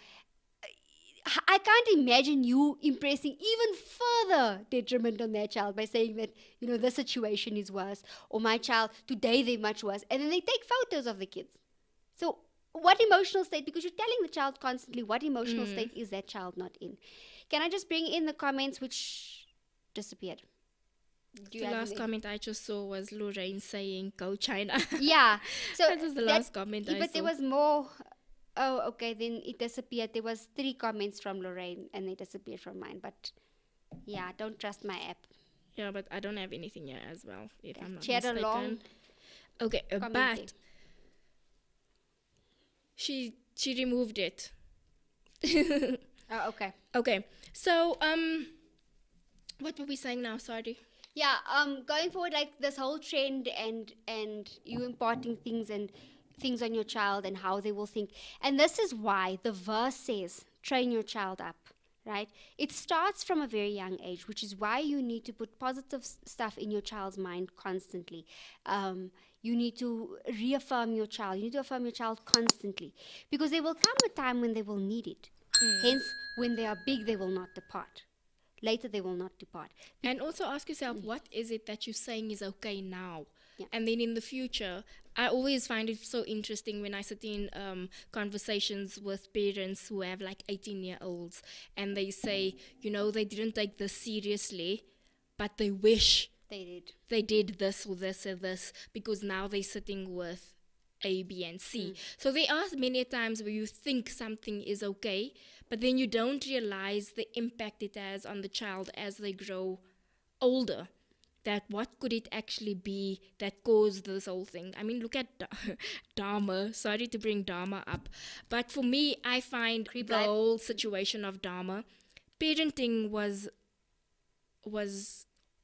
I can't imagine you impressing even further detriment on their child by saying that, the situation is worse, or my child, today they're much worse. And then they take photos of the kids. So what emotional state, because you're telling the child constantly, what emotional state is that child not in? Can I just bring in the comments which disappeared? The last comment I just saw was Lorraine saying, "Go China." Yeah. So that was the last comment I saw. But there was more. Oh, okay. Then it disappeared. There was 3 comments from Lorraine, and they disappeared from mine. But yeah, don't trust my app. Yeah, but I don't have anything here as well, if I'm not Chat mistaken. Along. Okay, but she removed it. Oh, okay. Okay. So what were we saying now? Sorry. Yeah, going forward, like this whole trend and you imparting things on your child and how they will think. And this is why the verse says, train your child up, right? It starts from a very young age, which is why you need to put positive stuff in your child's mind constantly. You need to reaffirm your child. You need to affirm your child constantly, because there will come a time when they will need it. Hence, when they are big, they will not depart. Later, they will not depart. And also ask yourself, what is it that you're saying is okay now? Yeah. And then in the future, I always find it so interesting when I sit in conversations with parents who have like 18-year-olds, and they say, they didn't take this seriously, but they wish they did this or this or this, because now they're sitting with A, B, and C. So there are many times where you think something is okay, but then you don't realize the impact it has on the child as they grow older. That what could it actually be that caused this whole thing? I mean, look at Dharma. Sorry to bring Dharma up, but for me, I find the whole situation of Dharma, parenting was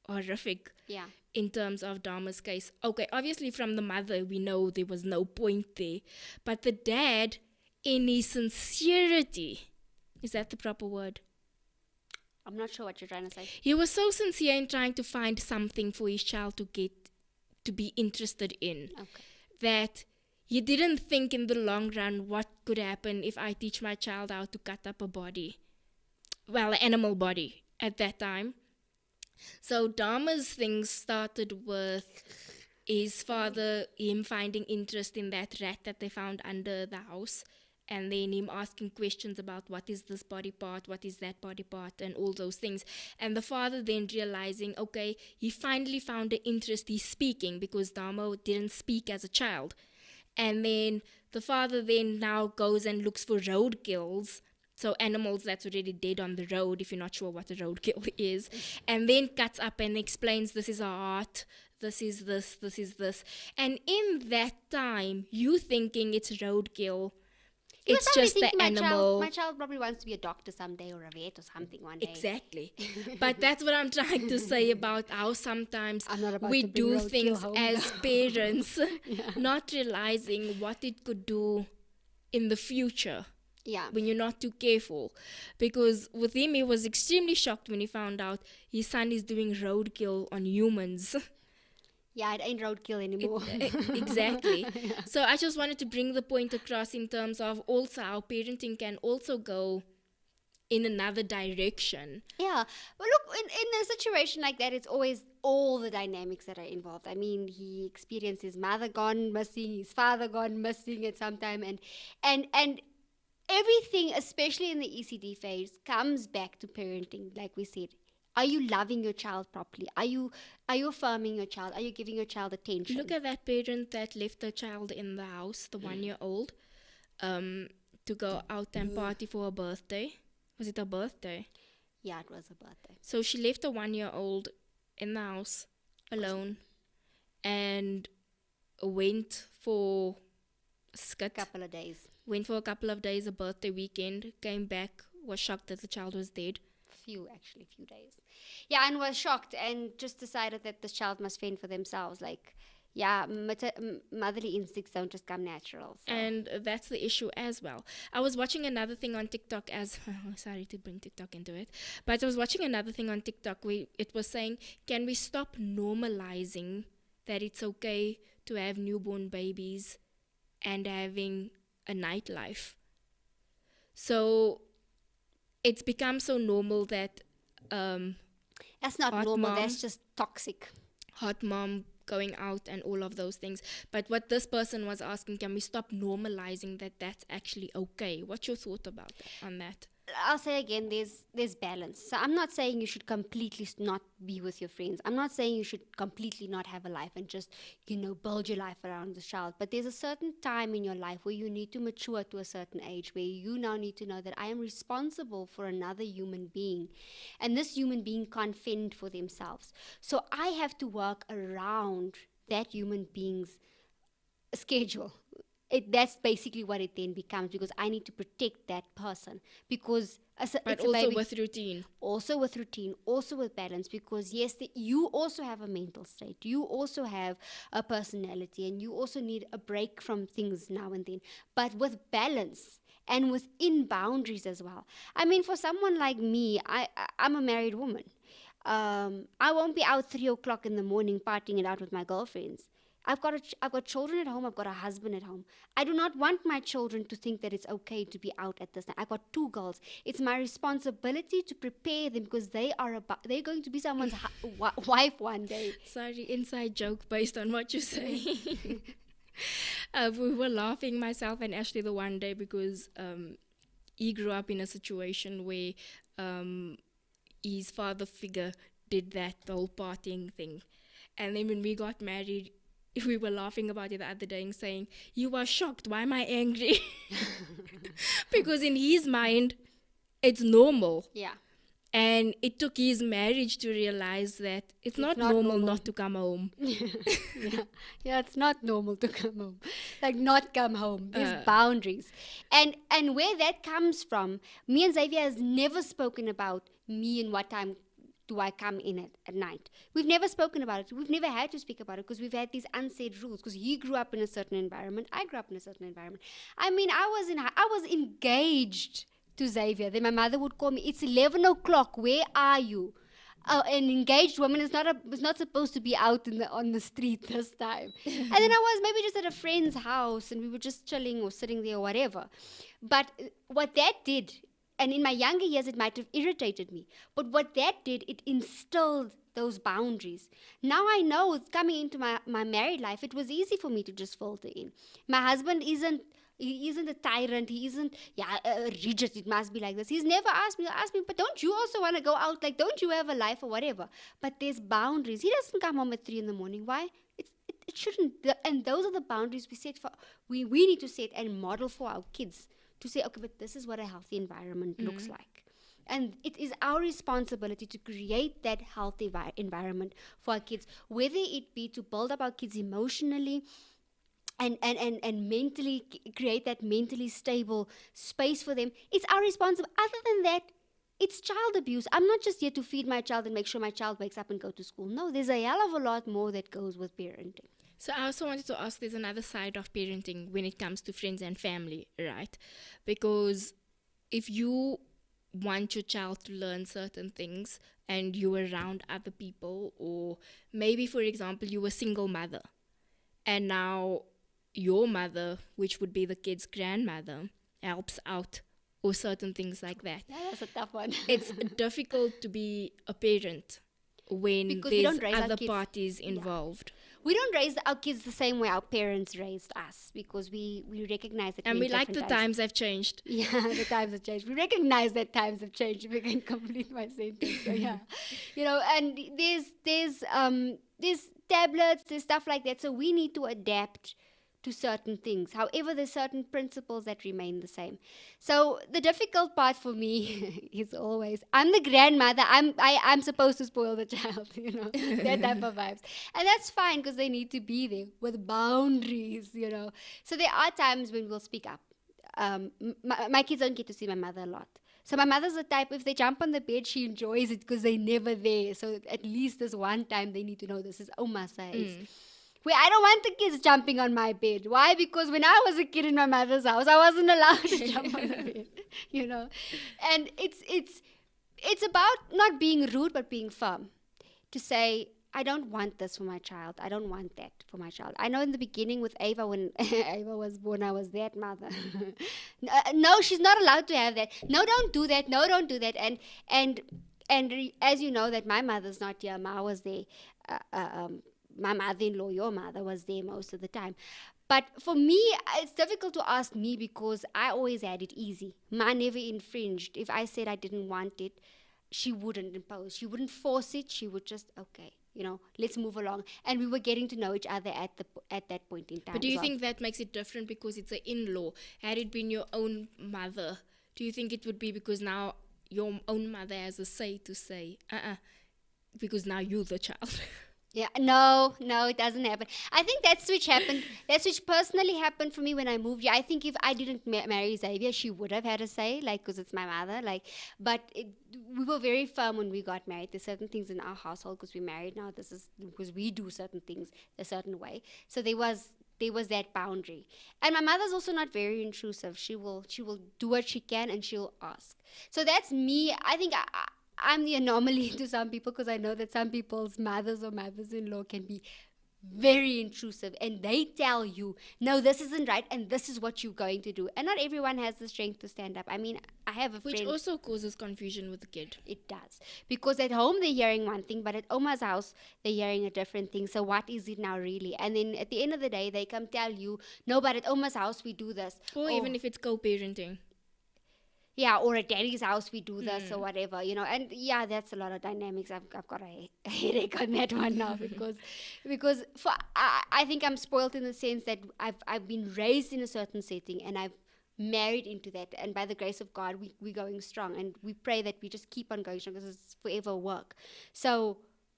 horrific. Yeah. In terms of Dharma's case. Okay, obviously from the mother, we know there was no point there. But the dad, in his sincerity, is that the proper word? I'm not sure what you're trying to say. He was so sincere in trying to find something for his child to be interested in. Okay. That he didn't think in the long run what could happen if I teach my child how to cut up a body. Well, an animal body at that time. So Dharma's thing started with his father, him finding interest in that rat that they found under the house, and then him asking questions about what is this body part, what is that body part, and all those things. And the father then realizing, okay, he finally found an interest, he's speaking, because Dharma didn't speak as a child. And then the father then now goes and looks for roadkills. So animals that's already dead on the road, if you're not sure what a roadkill is. And then cuts up and explains, this is a heart, this is this, this is this. And in that time, you thinking it's roadkill. It's just the animal. My child probably wants to be a doctor someday, or a vet or something one day. Exactly. But that's what I'm trying to say about how sometimes we do things as parents, not realizing what it could do in the future. Yeah. When you're not too careful. Because with him, he was extremely shocked when he found out his son is doing roadkill on humans. Yeah, it ain't roadkill anymore. Exactly. Yeah. So I just wanted to bring the point across in terms of also how parenting can also go in another direction. Yeah. But look, in a situation like that, it's always all the dynamics that are involved. I mean, he experienced his mother gone missing, his father gone missing at some time, and everything, especially in the ECD phase, comes back to parenting, like we said. Are you loving your child properly? Are you affirming your child? Are you giving your child attention? Look at that parent that left their child in the house, the 1-year-old, to go out and party for her birthday. Was it her birthday? Yeah, it was her birthday. So she left the 1-year-old in the house alone and went for a skit. Went for a couple of days, a birthday weekend, came back, was shocked that the child was dead. Few days. Yeah, and was shocked and just decided that the child must fend for themselves. Like, yeah, motherly instincts don't just come natural. So. And that's the issue as well. I was watching another thing on TikTok sorry to bring TikTok into it, but I was watching another thing on TikTok where it was saying, can we stop normalizing that it's okay to have newborn babies and having a nightlife? So it's become so normal that that's not normal. Mom, that's just toxic. Hot mom going out and all of those things. But what this person was asking, can we stop normalizing that that's actually okay? What's your thought about that, on that? I'll say again, there's balance. So I'm not saying you should completely not be with your friends. I'm not saying you should completely not have a life and just, build your life around the child. But there's a certain time in your life where you need to mature to a certain age, where you now need to know that I am responsible for another human being. And this human being can't fend for themselves. So I have to work around that human being's schedule. That's basically what it then becomes, because I need to protect that person, because but also with routine, also with balance, because yes, you also have a mental state, you also have a personality, and you also need a break from things now and then, but with balance and within boundaries as well. I mean, for someone like me, I'm a married woman. I won't be out 3:00 in the morning partying it out with my girlfriends. I've got children at home. I've got a husband at home. I do not want my children to think that it's okay to be out at this time. I've got 2 girls. It's my responsibility to prepare them, because they're going to be someone's wife one day. Sorry, inside joke based on what you say. We were laughing, myself and Ashley, the one day, because he grew up in a situation where his father figure did the whole partying thing. And then when we got married, we were laughing about it the other day and saying, you are shocked, why am I angry? Because in his mind, it's normal. Yeah. And it took his marriage to realize that it's not normal not to come home. Yeah, it's not normal to come home. Like, not come home. There's boundaries. And where that comes from, me and Xavier has never spoken about me and what time do I come in at night. We've never spoken about it. We've never had to speak about it, because we've had these unsaid rules, because he grew up in a certain environment. I grew up in a certain environment. I mean, I was engaged to Xavier. Then my mother would call me, it's 11:00, where are you? An engaged woman is not supposed to be out on the street this time. And then I was maybe just at a friend's house, and we were just chilling or sitting there or whatever. But what that did, and in my younger years, it might have irritated me. But what that did, it instilled those boundaries. Now I know, coming into my married life, it was easy for me to just filter in. My husband isn't a tyrant. He isn't, rigid. It must be like this. He's never asked me, but don't you also want to go out? Like, don't you have a life or whatever? But there's boundaries. He doesn't come home at 3 a.m. Why? It shouldn't. And those are the boundaries we need to set and model for our kids. To say, okay, but this is what a healthy environment looks like. And it is our responsibility to create that healthy environment for our kids, whether it be to build up our kids emotionally and mentally, create that mentally stable space for them. It's our responsibility. Other than that, it's child abuse. I'm not just here to feed my child and make sure my child wakes up and go to school. No, there's a hell of a lot more that goes with parenting. So I also wanted to ask, there's another side of parenting when it comes to friends and family, right? Because if you want your child to learn certain things and you're around other people, or maybe, for example, you're a single mother, and now your mother, which would be the kid's grandmother, helps out, or certain things like that. Yeah, that's a tough one. It's difficult to be a parent when because there's other parties involved. Yeah. We don't raise our kids the same way our parents raised us, because we recognize that. And we like the times have changed. Yeah, the times have changed. We recognize that times have changed. If I can complete my sentence. So yeah, and there's tablets, there's stuff like that. So we need to adapt to certain things. However, there's certain principles that remain the same. So the difficult part for me is always, I'm the grandmother. I'm supposed to spoil the child, that type of vibes. And that's fine, because they need to be there with boundaries, So there are times when we'll speak up. My kids don't get to see my mother a lot. So my mother's the type, if they jump on the bed, she enjoys it because they're never there. So at least this one time they need to know this is Oma size. Where I don't want the kids jumping on my bed. Why? Because when I was a kid in my mother's house, I wasn't allowed to jump on the bed, And it's about not being rude, but being firm. To say, I don't want this for my child. I don't want that for my child. I know in the beginning with Ava, when Ava was born, I was that mother. No, she's not allowed to have that. No, don't do that. No, don't do that. And as you know, that my mother's not here. Ma was there. My mother-in-law, your mother, was there most of the time. But for me, it's difficult to ask me because I always had it easy. Ma never infringed. If I said I didn't want it, she wouldn't impose. She wouldn't force it. She would just, okay, let's move along. And we were getting to know each other at that point in time. But do you think that makes it different because it's an in-law? Had it been your own mother, do you think it would be because now your own mother has a say to say, because now you're the child? Yeah, no, it doesn't happen. I think that switch happened. That switch personally happened for me when I moved here. I think if I didn't marry Xavier, she would have had a say, because it's my mother. But we were very firm when we got married. There's certain things in our household because we're married now. This is because we do certain things a certain way. So there was that boundary. And my mother's also not very intrusive. She will do what she can and she'll ask. So that's me. I think I'm the anomaly to some people because I know that some people's mothers or mothers-in-law can be very intrusive and they tell you, no, this isn't right and this is what you're going to do. And not everyone has the strength to stand up. I mean, I have a friend. Which also causes confusion with the kid. It does. Because at home they're hearing one thing, but at Oma's house they're hearing a different thing. So what is it now really? And then at the end of the day, they come tell you, no, but at Oma's house we do this. Or even if it's co-parenting. Yeah, or at daddy's house we do this or whatever, and yeah, that's a lot of dynamics. I've got a headache on that one now because I think I'm spoiled in the sense that I've been raised in a certain setting and I've married into that, and by the grace of God we're going strong, and we pray that we just keep on going strong because it's forever work. So,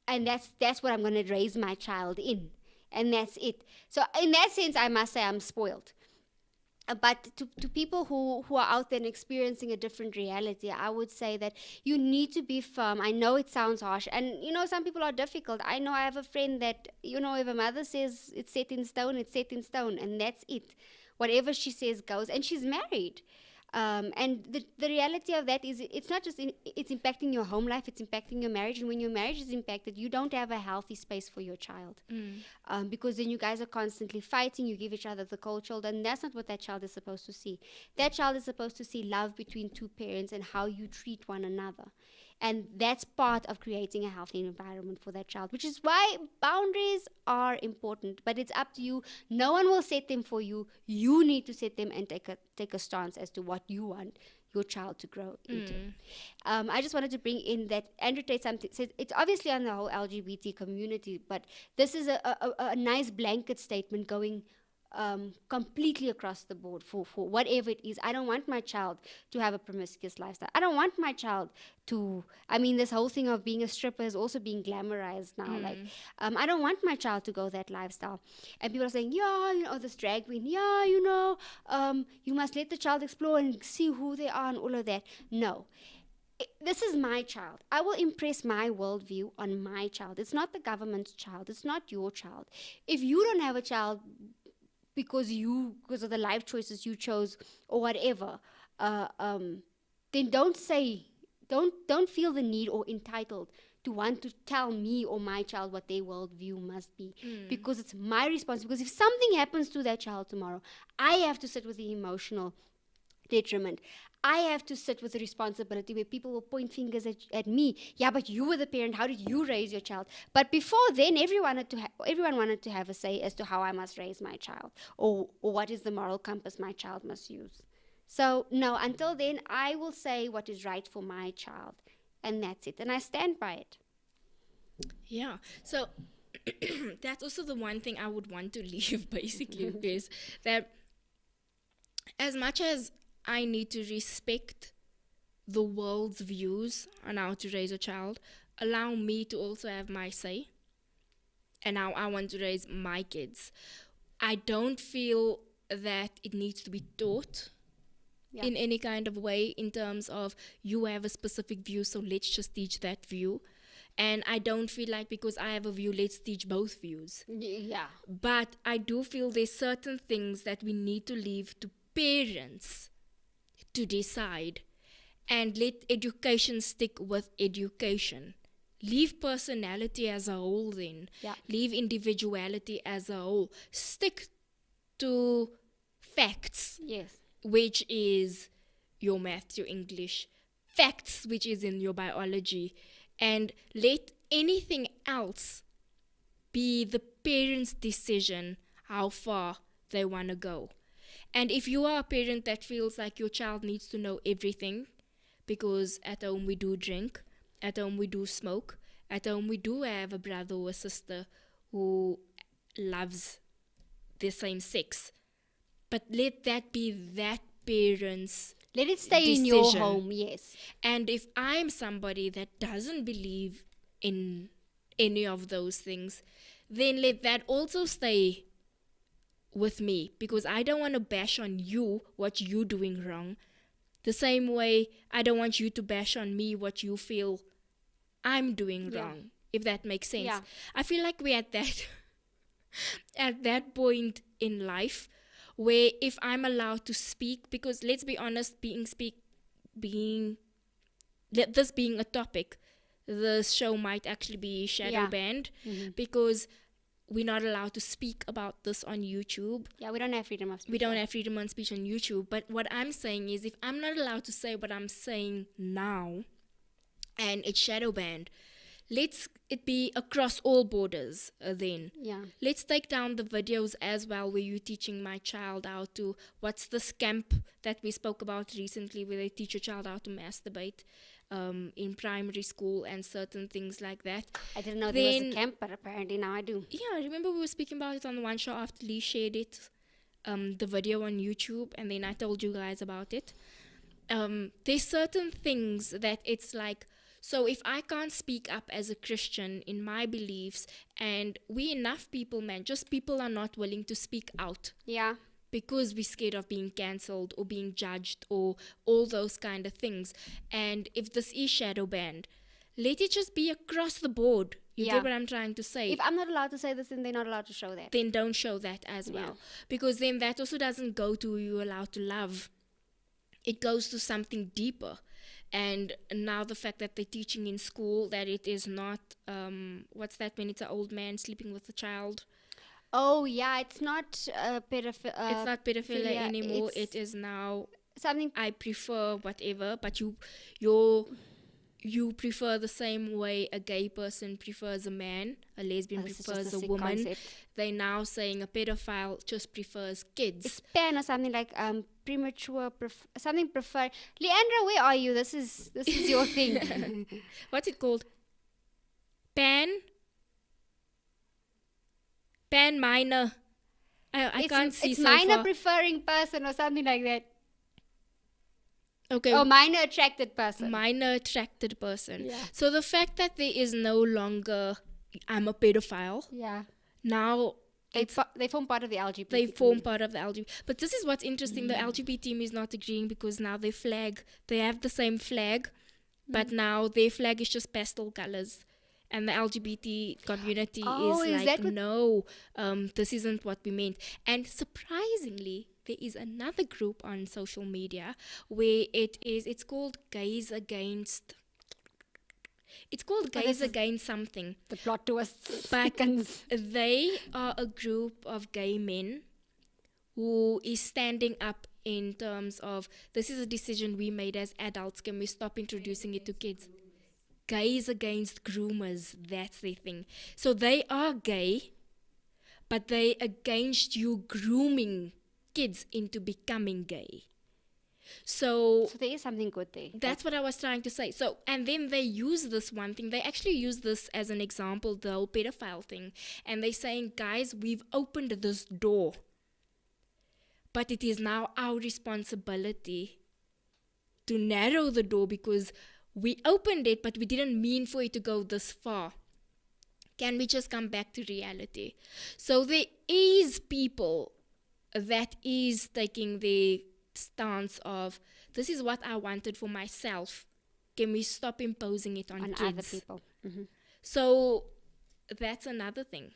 and that's what I'm going to raise my child in, and that's it. So in that sense, I must say I'm spoiled. But to people who are out there and experiencing a different reality, I would say that you need to be firm. I know it sounds harsh, and some people are difficult. I know I have a friend that if a mother says it's set in stone, it's set in stone, and that's it. Whatever she says goes, and she's married. And the reality of that is it's not just it's impacting your home life, it's impacting your marriage. And when your marriage is impacted, you don't have a healthy space for your child. Because then you guys are constantly fighting, you give each other the cold shoulder, and that's not what that child is supposed to see. That child is supposed to see love between two parents and how you treat one another. And that's part of creating a healthy environment for that child, which is why boundaries are important. But it's up to you. No one will set them for you. You need to set them and take a stance as to what you want your child to grow into. I just wanted to bring in that Andrew Tate says it's obviously on the whole LGBT community, but this is a nice blanket statement going completely across the board for whatever it is. I don't want my child to have a promiscuous lifestyle. I don't want my child to, this whole thing of being a stripper is also being glamorized now. I don't want my child to go that lifestyle. And people are saying, this drag queen, you must let the child explore and see who they are and all of that. No. This is my child. I will impress my worldview on my child. It's not the government's child. It's not your child. If you don't have a child because of the life choices you chose or whatever, then don't feel the need or entitled to want to tell me or my child what their worldview must be, because it's my responsibility. Because if something happens to that child tomorrow, I have to sit with the emotional detriment. I have to sit with the responsibility where people will point fingers at me. Yeah, but you were the parent. How did you raise your child? But before then, everyone wanted to have a say as to how I must raise my child, or what is the moral compass my child must use. So no, until then, I will say what is right for my child, and that's it. And I stand by it. Yeah. So that's also the one thing I would want to leave, basically, is that as much as I need to respect the world's views on how to raise a child, allow me to also have my say and how I want to raise my kids. I don't feel that it needs to be taught in any kind of way, in terms of you have a specific view, so let's just teach that view. And I don't feel like because I have a view, let's teach both views. Yeah. But I do feel there's certain things that we need to leave to parents to decide, and let education stick with education. leave personality as a whole then. Yeah. Leave individuality as a whole. Stick to facts. Yes. Which is your math, your English. Facts, which is in your biology. And let anything else be the parent's decision how far they want to go. And if you are a parent that feels like your child needs to know everything, because at home we do drink, at home we do smoke, at home we do have a brother or a sister who loves the same sex, but let that be that parent's Let it stay decision. in your home, yes. And if I'm somebody that doesn't believe in any of those things, then let that also stay with me, because I don't want to bash on you what you're doing wrong. The same way I don't want you to bash on me what you feel I'm doing wrong, if that makes sense. Yeah. I feel like we're at that at that point in life where if I'm allowed to speak, because let's be honest, this being a topic, the show might actually be shadow banned because we're not allowed to speak about this on YouTube. Yeah, we don't have freedom of speech. We don't have freedom of speech on YouTube. But what I'm saying is, if I'm not allowed to say what I'm saying now and it's shadow banned, let's it be across all borders then. Yeah. Let's take down the videos as well where you're teaching my child how to, what's this camp that we spoke about recently where they teach your child how to masturbate in primary school and certain things like that. I didn't know there was a camp, but apparently now I do. Yeah, I remember we were speaking about it on the one show after Lee shared it, the video on YouTube, and then I told you guys about it. There's certain things that it's like, so if I can't speak up as a Christian in my beliefs, and we enough people, man, just people are not willing to speak out. Yeah. Because we're scared of being cancelled or being judged or all those kind of things. And if this is shadow banned, let it just be across the board. You get what I'm trying to say? If I'm not allowed to say this, then they're not allowed to show that. Then don't show that as well. Because then that also doesn't go to who you're allowed to love. It goes to something deeper. And now the fact that they're teaching in school that it is not, what's that when it's an old man sleeping with a child? Oh, yeah, it's not it's not pedophilia anymore. It is now something. I prefer whatever, but you prefer the same way a gay person prefers a man, a lesbian prefers a woman. Concept. They're now saying a pedophile just prefers kids. It's pan or something like premature, something prefer. Leandra, where are you? This is your thing. What's it called? Pan minor. I can't see it's so minor far. Preferring person or something like that. Okay. Oh, minor attracted person. Minor attracted person. Yeah. So the fact that there is no longer I'm a pedophile. Yeah. Now they form part of the LGBT. They form part of the LGBT. But this is what's interesting. The LGBT team is not agreeing because now they have the same flag, but now their flag is just pastel colors. And the LGBT community is like, no, this isn't what we meant. And surprisingly, there is another group on social media where it's called Gays Against something. The plot twist. But they are a group of gay men who is standing up in terms of, this is a decision we made as adults. Can we stop introducing it to kids? Gays Against Groomers, that's their thing. So they are gay, but they against you grooming kids into becoming gay. So there is something good there. That's what I was trying to say. So, and then they use this one thing. They actually use this as an example, the whole pedophile thing. And they're saying, guys, we've opened this door, but it is now our responsibility to narrow the door because we opened it, but we didn't mean for it to go this far. Can we just come back to reality? So there is people that is taking the stance of, this is what I wanted for myself. Can we stop imposing it on kids? Other people. Mm-hmm. So that's another thing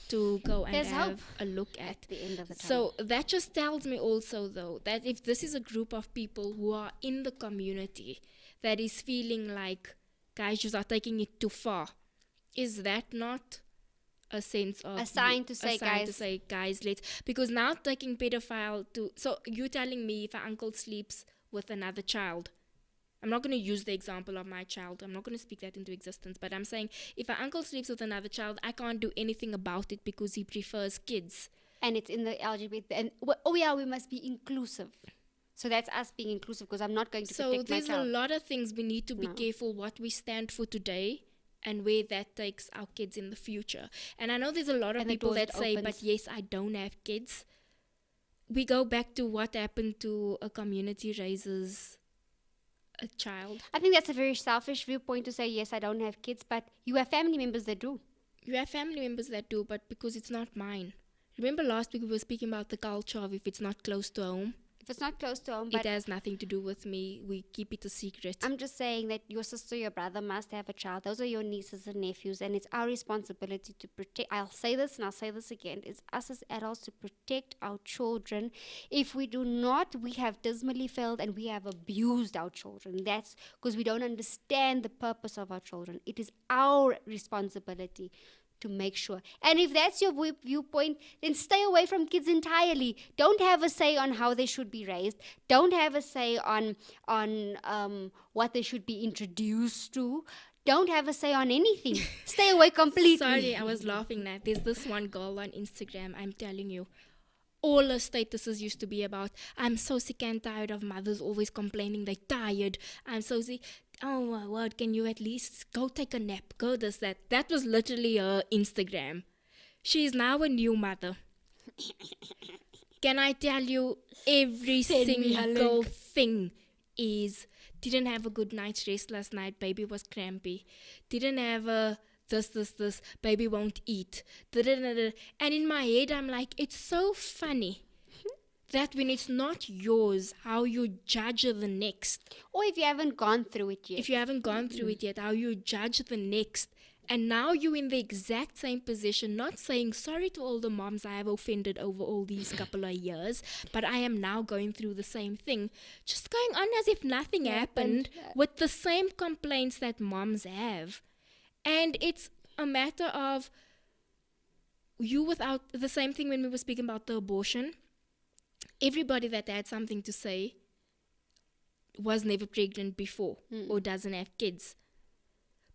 to go and There's have a look at. The end of the tunnel. So that just tells me also, though, that if this is a group of people who are in the community that is feeling like guys, you are taking it too far. Is that not a sense of a sign to say, guys, let's, because now taking pedophile to, so you telling me if an uncle sleeps with another child, I'm not going to use the example of my child, I'm not going to speak that into existence, but I'm saying if an uncle sleeps with another child, I can't do anything about it because he prefers kids. And it's in the LGBT, and we must be inclusive. So that's us being inclusive, because I'm not going to protect my child. So there's a lot of things we need to be careful what we stand for today and where that takes our kids in the future. And I know there's a lot of people that say, but yes, I don't have kids. We go back to what happened to a community raises a child. I think that's a very selfish viewpoint to say, yes, I don't have kids, but you have family members that do. You have family members that do, but because it's not mine. Remember last week we were speaking about the culture of if it's not close to home. If it's not close to home, it has nothing to do with me. We keep it a secret. I'm just saying that your sister, your brother must have a child. Those are your nieces and nephews, and it's our responsibility to protect. I'll say this and I'll say this again. It's us as adults to protect our children. If we do not, we have dismally failed and we have abused our children. That's because we don't understand the purpose of our children. It is our responsibility to make sure. And if that's your viewpoint, then stay away from kids entirely. Don't have a say on how they should be raised. Don't have a say on what they should be introduced to. Don't have a say on anything. Stay away completely. Sorry, I was laughing at there's this one girl on Instagram, I'm telling you, all her statuses used to be about, I'm so sick and tired of mothers always complaining they're tired. I'm so sick. Oh my word, can you at least go take a nap? Go this, that. That was literally her Instagram. She is now a new mother. Can I tell you, every single thing is, didn't have a good night's rest last night, baby was crampy. Didn't have a this, baby won't eat. And in my head, I'm like, it's so funny that when it's not yours, how you judge the next. Or if you haven't gone through it yet. If you haven't gone through it yet, how you judge the next. And now you're in the exact same position, not saying sorry to all the moms I have offended over all these couple of years, but I am now going through the same thing. Just going on as if nothing happened with the same complaints that moms have. And it's a matter of you without the same thing when we were speaking about the abortion. Everybody that had something to say was never pregnant before or doesn't have kids.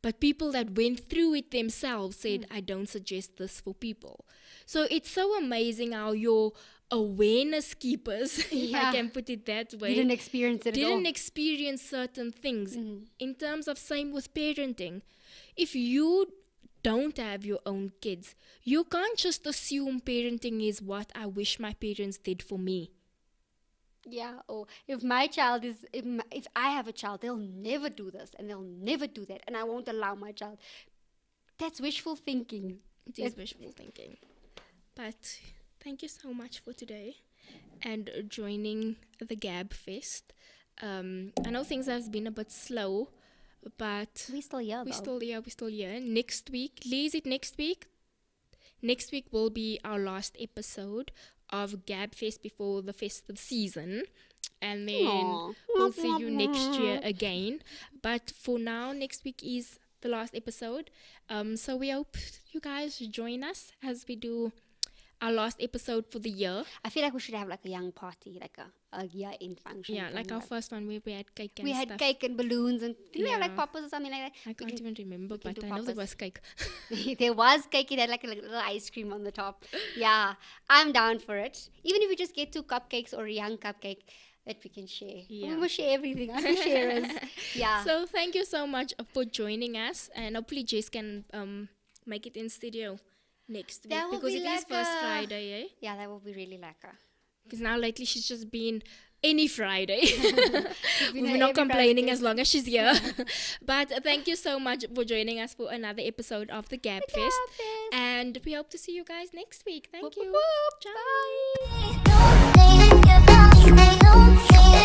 But people that went through it themselves said, I don't suggest this for people. So it's so amazing how your awareness keepers, if I can put it that way, didn't experience it at all. Didn't experience certain things. In terms of same with parenting. If you don't have your own kids, you can't just assume parenting is what I wish my parents did for me. Yeah, or if my child is, if I have a child, they'll never do this and they'll never do that and I won't allow my child. That's wishful thinking. It is wishful thinking. But thank you so much for today and joining the Gabfest. I know things have been a bit slow, but we're still here. We're still here. Next week, Lee, is it next week? Next week will be our last episode of Gabfest before the festive season. And then we'll see you next year again. But for now, next week is the last episode. So we hope you guys join us as we do our last episode for the year. I feel like we should have like a young party, like a year-end function. Yeah, like our first one where we had cake and stuff. We had cake and balloons and did we have like poppers or something like that? I can't even remember, but I know there was cake. There was cake. It had like a little ice cream on the top. Yeah, I'm down for it. Even if we just get 2 cupcakes or a young cupcake that we can share. Yeah. We will share everything. I'm sharers. Yeah. So thank you so much for joining us, and hopefully Jess can make it in studio next week, because it is first Friday, eh? Yeah, that will be really lekker. Because now lately she's just been any Friday. We're not complaining Friday. As long as she's here. But thank you so much for joining us for another episode of the Gabfest. And we hope to see you guys next week. Thank you. Bye.